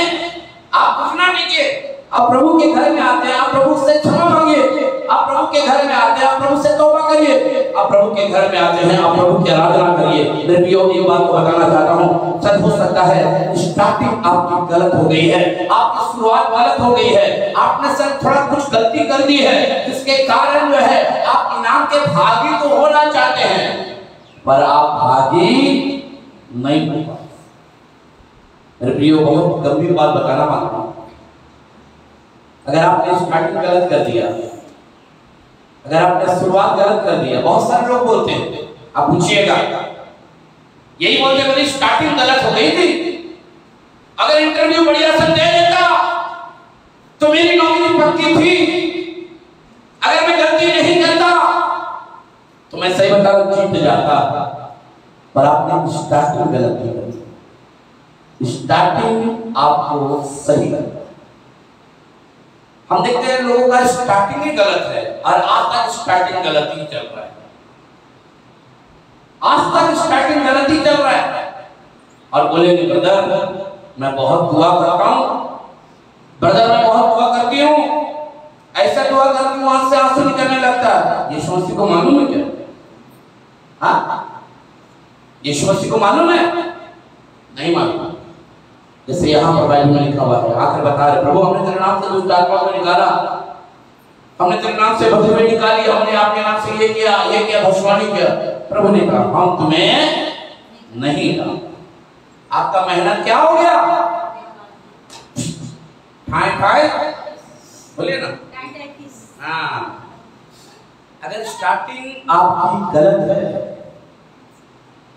आप घुटना टेकिए, आप प्रभु के घर में आते हैं, आप प्रभु से क्षमा मांगिए, आप प्रभु के घर में आते हैं, आप प्रभु से तौबा करिए, आप प्रभु के घर में आते हैं, आप प्रभु की आराधना करिए। मेरे प्रियो, ये बात को बताना चाहता हूँ, सच हो सकता है स्टार्टिंग आपकी गलत हो गई है, आपकी शुरुआत गलत हो गई है, आपने सर थोड़ा कुछ गलती कर दी है, जिसके कारण जो है आप इनाम के भागी तो होना चाहते हैं पर आप भागी नहीं हो पाए। मेरे प्रियो, बहुत गंभीर बात बताना मांगता हूं, अगर आपने स्टार्टिंग गलत कर दिया, अगर आपने शुरुआत गलत कर दिया, बहुत सारे लोग बोलते हैं, आप पूछिएगा यही बोलते मेरी स्टार्टिंग गलत हो गई थी, अगर इंटरव्यू बढ़िया से दे देता तो मेरी नौकरी पक्की थी, अगर मैं गलती नहीं करता तो मैं सही बता जीत जाता, पर आपने स्टार्टिंग गलत नहीं कर, स्टार्टिंग आपको सही करना। हम देखते हैं लोगों का स्टार्टिंग ही गलत है और आज तक स्टार्टिंग गलत ही चल रहा है, आज तक स्टार्टिंग गलत ही चल रहा है। और बोलेंगे ब्रदर मैं बहुत दुआ करता हूं, ब्रदर मैं बहुत दुआ करती हूं, ऐसा दुआ करती हूं आंख से आंसू निकलने लगता है। यीशु मसीह को मालूम है क्या? हाँ, यीशु मसीह को मालूम है? नहीं मालूम। जैसे यहाँ पर बाइबल में लिखा हुआ है, आकर बता रहे प्रभु हमने तेरे नाम से दुष्ट आत्मा को निकाला, हमने तेरे नाम से भस्मी निकाली, हमने आपके नाम से ये किया भस्मानी किया। प्रभु ने कहा हम तुम्हें नहीं जानते, आपका मेहनत क्या हो गया, ठाए बोलिए ना। हाँ, अगर स्टार्टिंग आपकी गलत है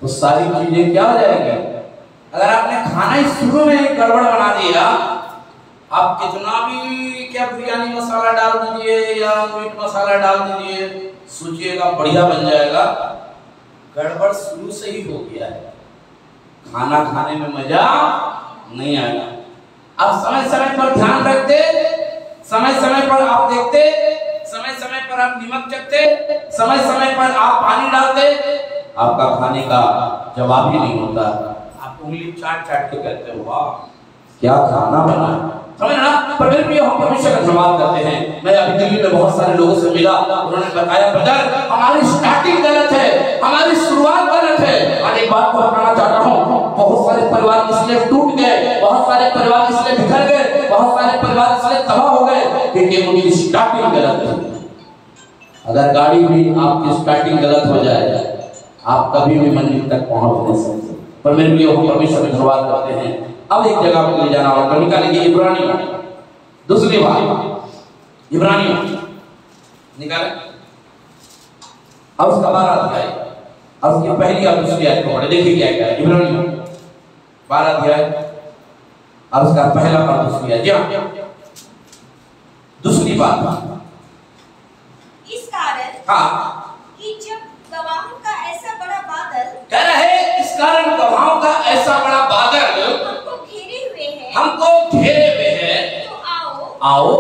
तो सारी चीजें क्या हो जाएंगी। अगर आपने खाना ही शुरू में गड़बड़ बना दिया, आप कितना भी क्या बिरयानी मसाला डाल दीजिए या मीट मसाला डाल दीजिए, सोचिएगा बढ़िया बन जाएगा, गड़बड़ शुरू से ही हो गया है, खाना खाने में मजा नहीं आएगा। आप समय समय पर ध्यान रखते, समय समय पर आप देखते, समय समय पर आप नमक चखते, समय समय पर आप पानी डालते, आपका खाने का जवाब ही नहीं होता। आप उंगली चाट चाट के कहते हो वाह क्या खाना बना, समझ ना। पर मेरे प्रिय, हम परमेश्वर का धन्यवाद करते हैं। मैं अभी दिल्ली में बहुत सारे लोगों से मिला, उन्होंने बताया ब्रदर हमारी स्टार्टिंग गलत है, हमारी शुरुआत गलत है। और एक बात को बताना चाहता हूँ, बहुत सारे परिवार इसलिए टूट गए, बहुत सारे परिवार इसलिए बिखर गए, बहुत सारे परिवार इसलिए तबाह हो गए क्योंकि उनकी स्टार्टिंग गलत है। अगर गाड़ी भी आपकी स्टार्टिंग गलत हो जाए, आप कभी भी मंजिल तक पहुंच नहीं सकते। पर मेरे लिए हम परमेश्वर का धन्यवाद करते हैं। अब एक जगह पर ले जाना होगा, निकालेंगे इब्रानियों, दूसरी बात इब्रानियों निकाले। अब उसका 12 अध्याय, अब उसकी पहली और दूसरी आयत को पढ़े, देखिए क्या क्या है। इब्रानियों 12 अध्याय और उसका पहला और दूसरी आयत। दूसरी बात इस कारण कि जब गवाहों का ऐसा बड़ा बादल, कह रहे इस कारण गवाहों का ऐसा बड़ा बादल हमको घेरे हुए है, तो आओ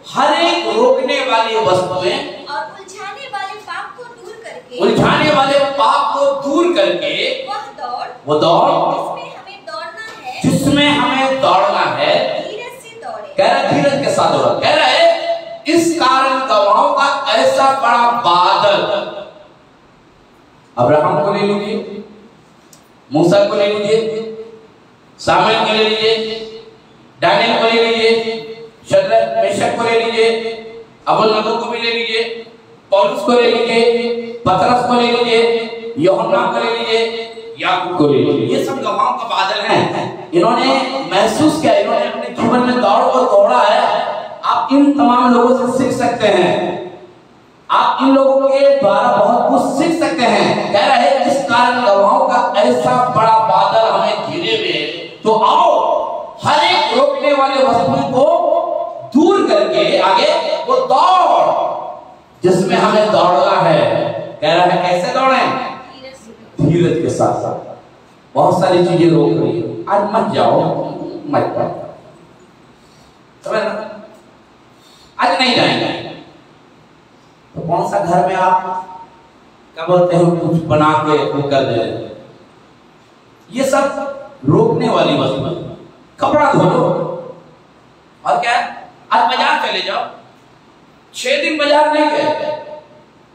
हर एक रोकने वाली वस्तुएं और उलझाने वाले पाप को दूर करके वो दौड़ जिसमें हमें दौड़ना है, धीरज से दौड़े। कह रहा धीरज के साथ दौड़ा। कह रहा है इस कारण गवाहों का ऐसा बड़ा बादल। अब्राहम को ले लीजिए, मूसा को ले लीजिए, सामुएल को ले लीजिए, दानियल को ले लीजिए, शद्रक मेशक को ले लीजिए, अबूलनगो को भी ले लीजिए, पौलुस को ले लीजिए, पतरस को ले लीजिए, यूहन्ना को ले लीजिए, याकूब को ले लीजिए। ये सब गवाहों का बादल हैं। इन्होंने महसूस किया, इन्होंने अपने जीवन में दौड़ा है। आप इन तमाम लोगों से सीख सकते हैं, आप इन लोगों के द्वारा बहुत कुछ सीख सकते हैं। कह रहे हैं इस कारण गवाहों का ऐसा बड़ा बादल हमें घिरे हुए, तो आओ हर एक रोकने वाले वस्तुओं को दूर करके आगे वो दौड़ जिसमें हमें दौड़ना है। कह रहा है कैसे दौड़ें? धीरज के साथ साथ। बहुत सारी चीजें रोक रही है, आज मत जाओ, मत जाओ, समझ ना, आज नहीं जाएंगे। तो कौन सा घर में आप क्या बोलते हैं कुछ बना के कर दे रहे, ये सब रोकने वाली वस्तु है। कपड़ा धो लो और क्या, आज बाजार चले जाओ, 6 दिन बाजार नहीं गए,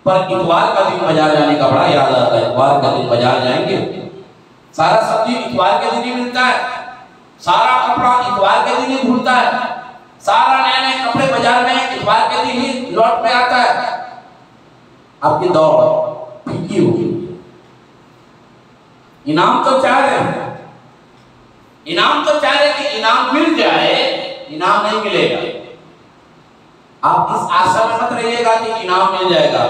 पर इतवार का दिन बाजार जाने का बड़ा याद आता है। इतवार का दिन बाजार जाएंगे, सारा सब्जी इतवार के दिन ही मिलता है, सारा कपड़ा इतवार के दिन ही धुलता है, सारा नए नए कपड़े बाजार में इतवार के दिन ही लौट में आता है। आपकी दौड़ फीकी होगी। इनाम तो चाह रहे हैं, इनाम तो चाह रहे कि इनाम मिल जाए, इनाम नहीं मिलेगा। आप इस आशा में मत रहिएगा कि इनाम मिल जाएगा।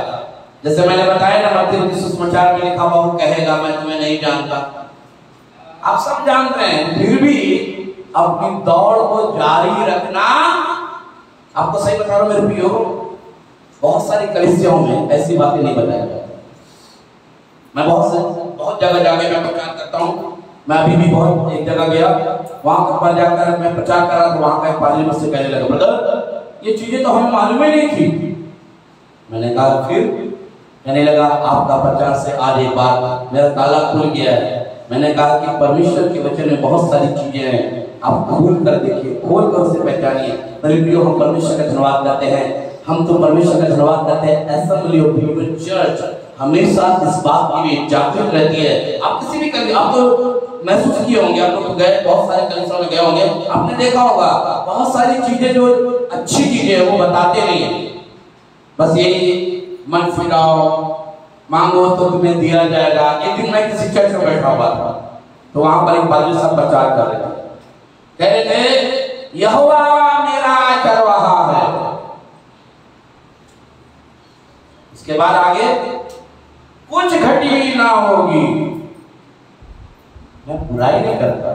जैसे मैंने बताया ना, मत्ती सुसमाचार में लिखा हुआ कहेगा मैं तुम्हें नहीं जानता। आप सब जान रहे हैं, फिर भी अपनी दौड़ को जारी रखना। आपको सही बता रहा हूं मेरे प्रियो, बहुत सारी कलीसियाओं में ऐसी बातें नहीं बताई जाती। मैं बहुत जगह जाके मैं प्रचार करता हूँ। मैं अभी भी बहुत एक जगह गया, वहां पर जाकर मैं प्रचार करा तो वहां का एक पादरी मुझसे कहने लगा, ब्रदर ये चीजें तो हमें मालूम ही नहीं थी। मैंने कहा फिर? कहने लगा आपका प्रचार से आज एक बार मेरा ताला खुल गया है। मैंने कहा कि परमेश्वर के वचन में बहुत सारी चीजें हैं, आप खोल कर देखिए, खोल कर उसे पहचानिए। मेरे प्रियो, हम परमेश्वर का धन्यवाद करते हैं, हम तो परमेश्वर का धन्यवाद करते हैं। असेंबली ऑफ पीपल चर्च हमेशा इस बात की भी जागृत रहती है। आप किसी भी कभी आप तो महसूस किए होंगे, आप लोग गए बहुत सारे कलीसियाओं में गए होंगे, आपने देखा होगा बहुत सारी चीजें जो अच्छी चीजें हैं वो बताते नहीं है। बस यही मन फिराओ, मांगो तो तुम्हें दिया जाएगा। एक दिन मैं किसी चर्च में बैठा हुआ था, तो वहां पर एक पादरी साहब प्रचार कर रहे थे, कह रहे थे यहोवा मेरा चरवाहा है। इसके बाद आगे कुछ घटी ना होगी। मैं बुराई नहीं करता,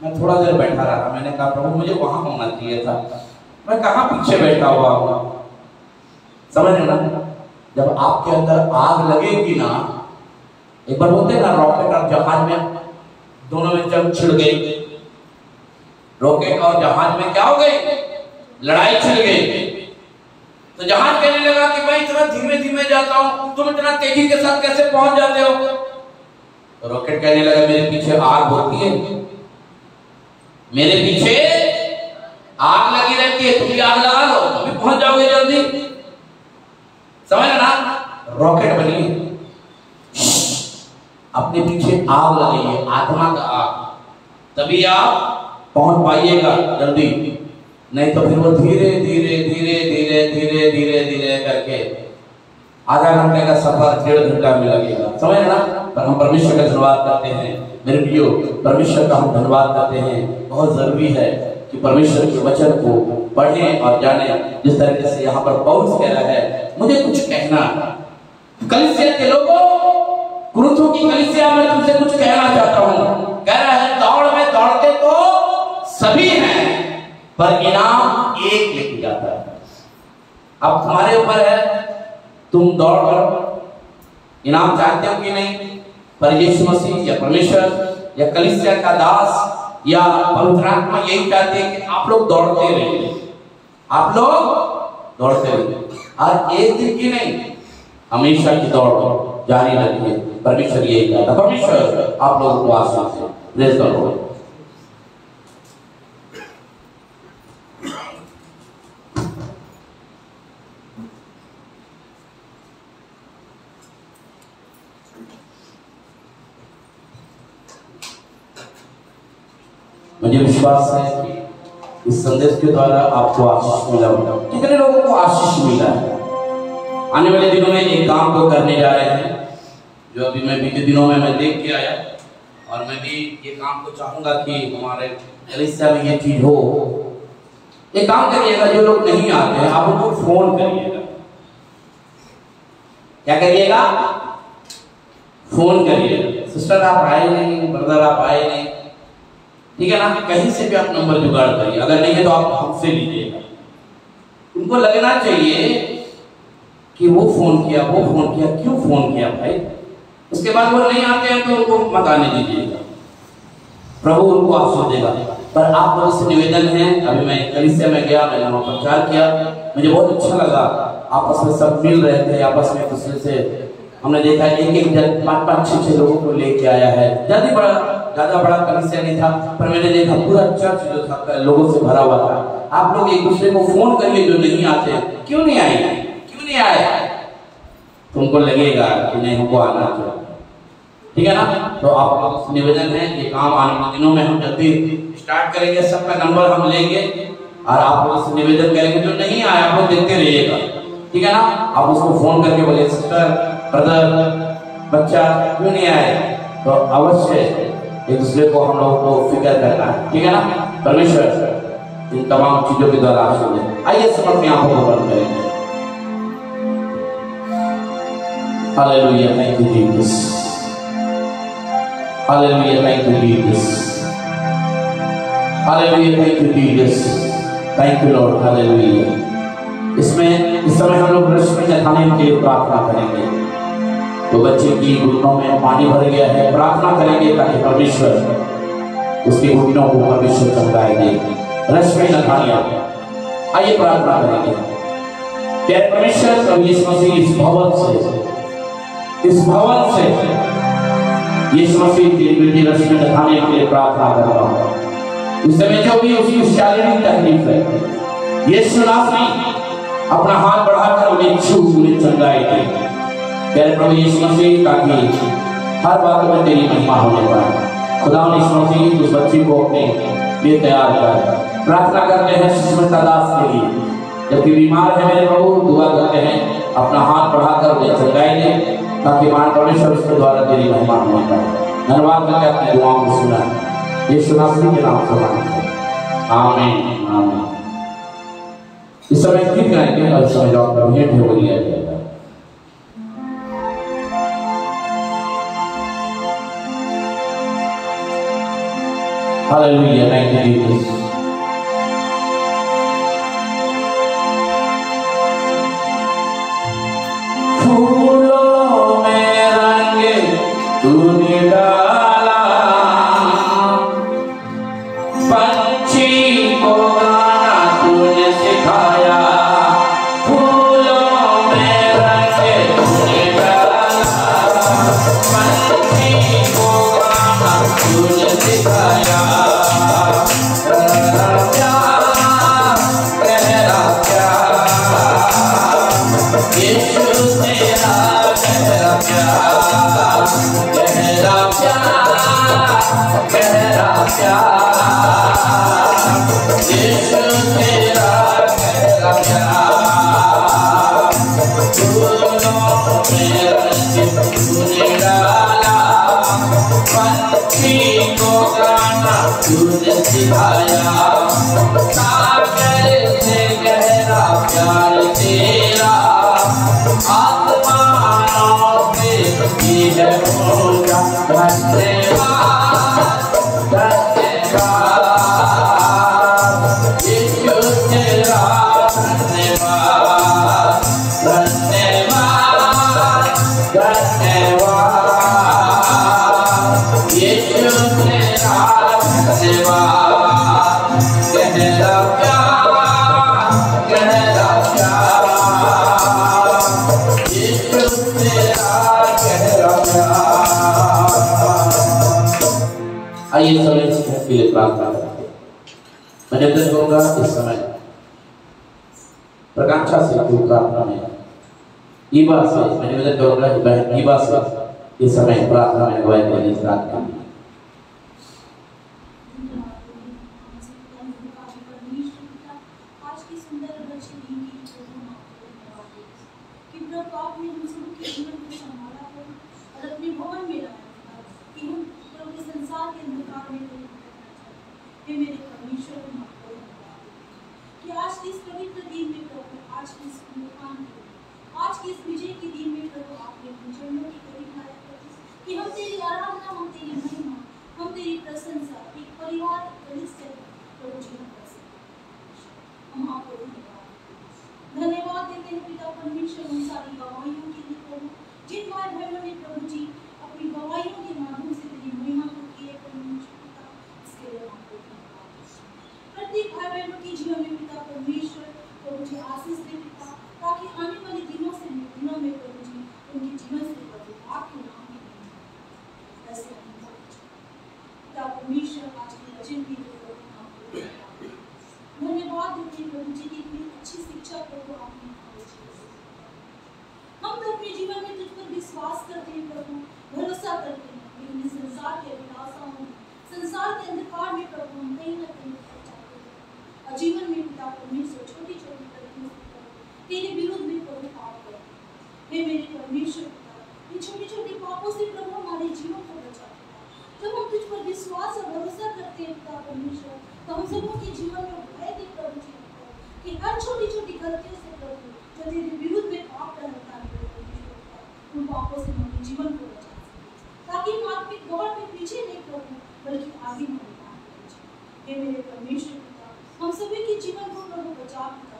मैं थोड़ा देर बैठा रहा। मैंने कहा प्रभु मुझे वहां होना चाहिए था, मैं कहाँ पीछे बैठा हुआ हूँ। समझ रहे ना, जब आपके अंदर आग लगेगी ना, एक बार बोलते हैं ना रॉकेट और जहाज में दोनों में जंग छिड़ गई, रॉकेट और जहाज में क्या हो गई, लड़ाई छिड़ गई। तो जहाज कहने लगा कि मैं इतना धीमे धीमे जाता हूं, तुम इतना तेजी के साथ कैसे पहुंच जाते हो। तो रॉकेट कहने लगा मेरे पीछे आग होती है, मेरे पीछे आग लगी रहती है, तुम भी आग लगा लो, तुम भी पहुंच जाओगे जल्दी। समझ ना, रॉकेट बनिए, अपने पीछे आग लगाइए, आत्मा का आग, तभी आप पहुंच पाइएगा जल्दी। नहीं तो फिर वो धीरे धीरे धीरे धीरे धीरे धीरे धीरे करके आधा घंटे का सफर 1.5 घंटा में लगेगा। समझ ना, पर हम परमेश्वर का धन्यवाद करते हैं मेरे प्रियो, परमेश्वर का हम धन्यवाद करते हैं। बहुत जरूरी है कि परमेश्वर के वचन को पढ़ें और जानें। जिस तरीके से यहाँ पर पौलुस कह रहा है, मुझे कुछ कहना, कलीसिया के लोगों, कुरिन्थों की कलीसिया में तुमसे कुछ कहना चाहता हूँ। कह रहा है दौड़ में दौड़ते तो सभी हैं, पर इनाम एक लेके जाता है। अब तुम्हारे ऊपर है, तुम दौड़ कर इनाम चाहते हो कि नहीं। पर यीशु मसीह या परमेश्वर या कलीसिया का दास या पवित्र आत्मा यही चाहते हैं कि आप लोग दौड़ते रहिए, आप लोग दौड़ते रहिए, और एक दिन की नहीं, हमेशा की दौड़ जारी रखिए। परमेश्वर यही कहता है। परमेश्वर आप लोगों को आशीष दे। Praise the Lord. मुझे विश्वास है कि इस संदेश के द्वारा आपको आशीष मिला होगा। कितने लोगों को आशीष मिला है। आने वाले दिनों में एक काम को करने जा रहे हैं, जो अभी मैं बीते दिनों में मैं देख के आया, और मैं भी ये काम को चाहूंगा कि हमारे कलीसिया में ये चीज हो। एक काम करिएगा, जो लोग नहीं आते हैं आप उनको फोन करिएगा। क्या करिएगा, फोन करिएगा। सिस्टर आप आए नहीं, ब्रदर आप आए नहीं, ठीक है ना, कहीं से भी आप नंबर जुगाड़ करिए। अगर नहीं है तो आप हमसे लीजिएगा। उनको लगना चाहिए कि वो फोन किया, वो फोन किया, क्यों फोन किया भाई। उसके बाद वो नहीं आते हैं तो उनको मत आने दीजिएगा, प्रभु उनको आशीष देगा। पर आप लोगों से निवेदन है, अभी मैं कलीसिया में गया, मैंने वहाँ प्रचार किया, मुझे बहुत अच्छा लगा। आपस में सब मिल रहे थे, आपस में दूसरे से हमने देखा एक एक जन 5-5, 6-6 लोगों को लेके आया है। ज्यादा बड़ा कलीसिया नहीं था, पर मैंने देखा पूरा चर्च जो था लोगों से भरा हुआ था। आप लोग एक दूसरे को फोन करिए, जो नहीं आते क्यों नहीं आए, क्यों नहीं आए, तुमको लगेगा कि नहीं हमको आना चाहिए, ठीक है ना। तो आप लोगों से निवेदन है, ये काम आने वाले दिनों में हम जल्दी स्टार्ट करेंगे, सबका नंबर हम लेंगे और आप लोगों से निवेदन करेंगे। जो नहीं आए आप लोग देखते रहिएगा, ठीक है ना। आप उसको फोन करके बोले सिस्टर, ब्रदर, बच्चा क्यों नहीं आए, तो अवश्य एक दूसरे को हम लोगों को फिक्र करना है, ठीक है ना। परमेश्वर इन तमाम चीजों के द्वारा आशीष दे। आइए सब अपनी आंखों को बंद करेंगे। Hallelujah, thank you Jesus, hallelujah, thank you Jesus, hallelujah, thank you Jesus, thank you Lord, hallelujah. इसमें इस समय हम लोग रश्मि नथानियल के लिए प्रार्थना करेंगे। तो बच्चे की घुटनों में पानी भर गया है, प्रार्थना करेंगे ताकि परमेश्वर उसके घुटनों को परमेश्वर चमकाएंगे। रश्मि नथानियल, आइए प्रार्थना करेंगे। प्यारे परमेश्वर, प्रभु यीशु मसीह इस भवन से यीशु मसीह की बेटी रश्मि नथानियल के लिए प्रार्थना कर रहा हूँ। इस समय जो भी उसकी शारीरिक तकलीफ है, यीशु नासरी अपना हाथ बढ़ाकर उन्हें छू, उन्हें चंगाई दे। प्यारे प्रभु यीशु मसीह, ताकि हर बात में तेरी महिमा होने पाए। खुदा यीशु मसीह उस बच्ची को अपने लिए तैयार कर। प्रार्थना करते हैं सुष्मिता दास के लिए, जबकि बीमार है मेरे प्रभु, दुआ करते हैं अपना हाथ बढ़ाकर उन्हें चंगाई दे, ताकि मान परमेश्वर उसके द्वारा तेरी महिमा होने पाए। धन्यवाद करके अपनी दुआओं को सुना, यीशु नासरी के नाम से मांगते हैं, आमीन, आमीन। इस समय गीत गाएंगे और इस समय जवाब भेंट हो लिया जाएगा। Hallelujah, thank you Jesus. फूलों में रंग तूने डाला, पंछी को गाना तूने सिखाया। फूलों में रंग तूने डाला, पंछी को गाना तूने सिखाया। तूने सिखाया, सागर से गहरा प्यार तेरा, आसमानों से भी है ऊंचा। धन्यवाद धन्यवाद यीशु तेरा, धन्यवाद धन्यवाद धन्यवाद यीशु तेरा, गहरा प्यार गहरा प्यार यीशु तेरा गहरा प्यार। आइए समय के लिए प्रार्थना करते हैं। मैं निवेदन करूंगा इस समय प्रकांक्षा से कोई प्रार्थना में ईबा से, मैं निवेदन करूंगा बहन ईबा से इस समय प्रार्थना में अगुवाई करने की बात करनी। धन्यवाद देते हैं पिता परमेश्वर उन सारी गवाहियों के लिए प्रभु, जिन भाई बहनों ने प्रभु जी अपनी गवाहियों के माध्यम से तेरी महिमा को किए परमेश्वर पिता, इसके लिए आपको धन्यवाद। प्रत्येक भाई बहनों के जीवन में पिता परमेश्वर प्रभु जी आशीष दे पिता, ताकि आने वाले दिनों में प्रभु जी उनके जीवन से प्रभु आपके नाम की ऐसे पिता परमेश्वर आज के वचन के लिए धन्यवाद देते हैं प्रभु जी की इतनी अच्छी शिक्षा प्रभु आपने हम तो अपने जीवन में तुझ पर विश्वास करते हैं प्रभु, भरोसा करते हैं, लेकिन संसार के अभिलाषाओं में, संसार के अंधकार में प्रभु हम कहीं ना कहीं फंस जाते हैं और जीवन में पिता परमेश्वर छोटी छोटी गलतियों से प्रभु तेरे विरुद्ध में प्रभु पाप करते हैं। हे मेरे परमेश्वर पिता, इन छोटी छोटी पापों से प्रभु हमारे जीवन को बचाते हैं। जब हम तुझ पर विश्वास और भरोसा करते हैं पिता परमेश्वर, तो हम सबों के जीवन में भय दे प्रभु जी कि हर छोटी छोटी गलतियों से प्रभु जो तेरे विरुद्ध में पाप करता है उन पापों से हमारे जीवन को बचा सके, ताकि हम आत्मिक दौड़ में पीछे नहीं प्रभु बल्कि आगे बढ़े। हे मेरे परमेश्वर पिता, हम सभी के जीवन को प्रभु बचा पिता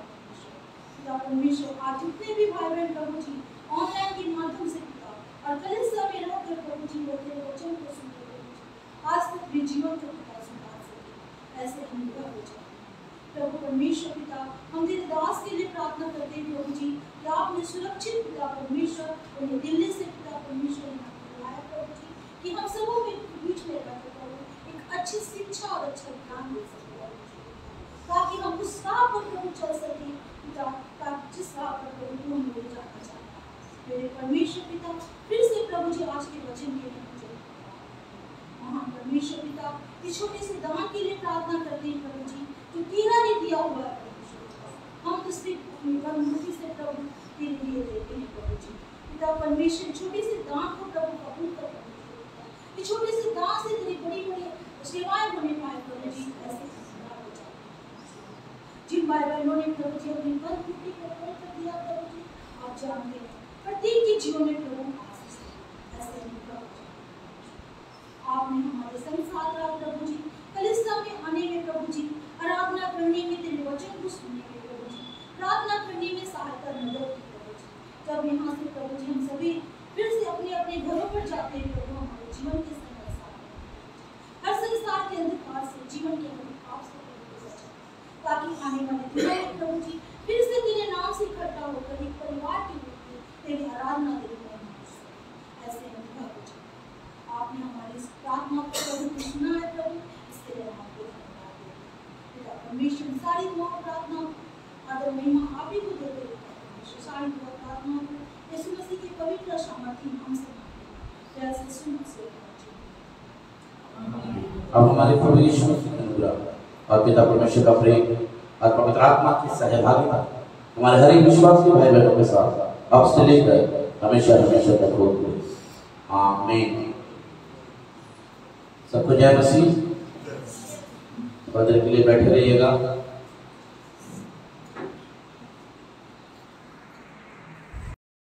परमेश्वर आज जितने भी भाई बहन प्रभु जी ऑनलाइन के माध्यम से पिता और कलीसिया में रहकर प्रभु जी वो तेरे वचन को सुनते प्रभु जी आज तक भी जीवन को पिता सुधार सके, ऐसे हम हो जाए प्रभु परमेश्वर पिता। हम तेरे दास के लिए प्रार्थना करते हैं प्रभु जी कि आपने सुरक्षित पिता परमेश्वर उन्हें दिल्ली से पिता परमेश्वर बुलाया प्रभु जी कि हम सबों के बीच में रहकर प्रभु एक अच्छी शिक्षा और अच्छा ज्ञान दे सके ताकि हम उस राह पर प्रभु चल सके पिता, ताकि जिस राह पर प्रभु तू हमें ले जाना चाहता है। मेरे परमेश्वर पिता फिर से प्रभु जी आज के वचन के लिए महान परमेश्वर पिता इस छोटे से दान के लिए प्रार्थना करते हैं प्रभु जी जो तेरा ने दिया हुआ है परमेश्वर, हम तो सिर्फ अपनी अनुमति से प्रभु तेरे लिए देते हैं प्रभु जी पिता परमेश्वर। छोटे से दान को प्रभु कबूल कर परमेश्वर, छोटे से दान से तेरी बड़ी बड़ी सेवाएं होने पाए प्रभु जी, ऐसे जिन भाई बहनों ने प्रभु जी अपनी बल बुद्धि को प्रयोग कर दिया प्रभु जी आप जानते हैं प्रत्येक के जीवन में प्रभु आशीष ऐसे नहीं प्रभु आपने हमारे संग साथ रहा प्रभु जी, कलीसिया परमेश्वर सारी दुआ प्रार्थना आदर महिमा आप ही को देते हैं। परमेश्वर सारी दुआ प्रार्थना यीशु मसीह के पवित्र सामर्थ्य नाम से मांगते हैं। यीशु मसीह अब हमारे प्रभु यीशु मसीह का अनुग्रह और पिता परमेश्वर का प्रेम और पवित्र आत्मा की सहभागिता हमारे हर एक विश्वासी भाई बहनों के साथ अब से लेकर हमेशा हमेशा तक होगी। आमीन। सबको जय मसीह। बदल के लिए बैठे रहिएगा।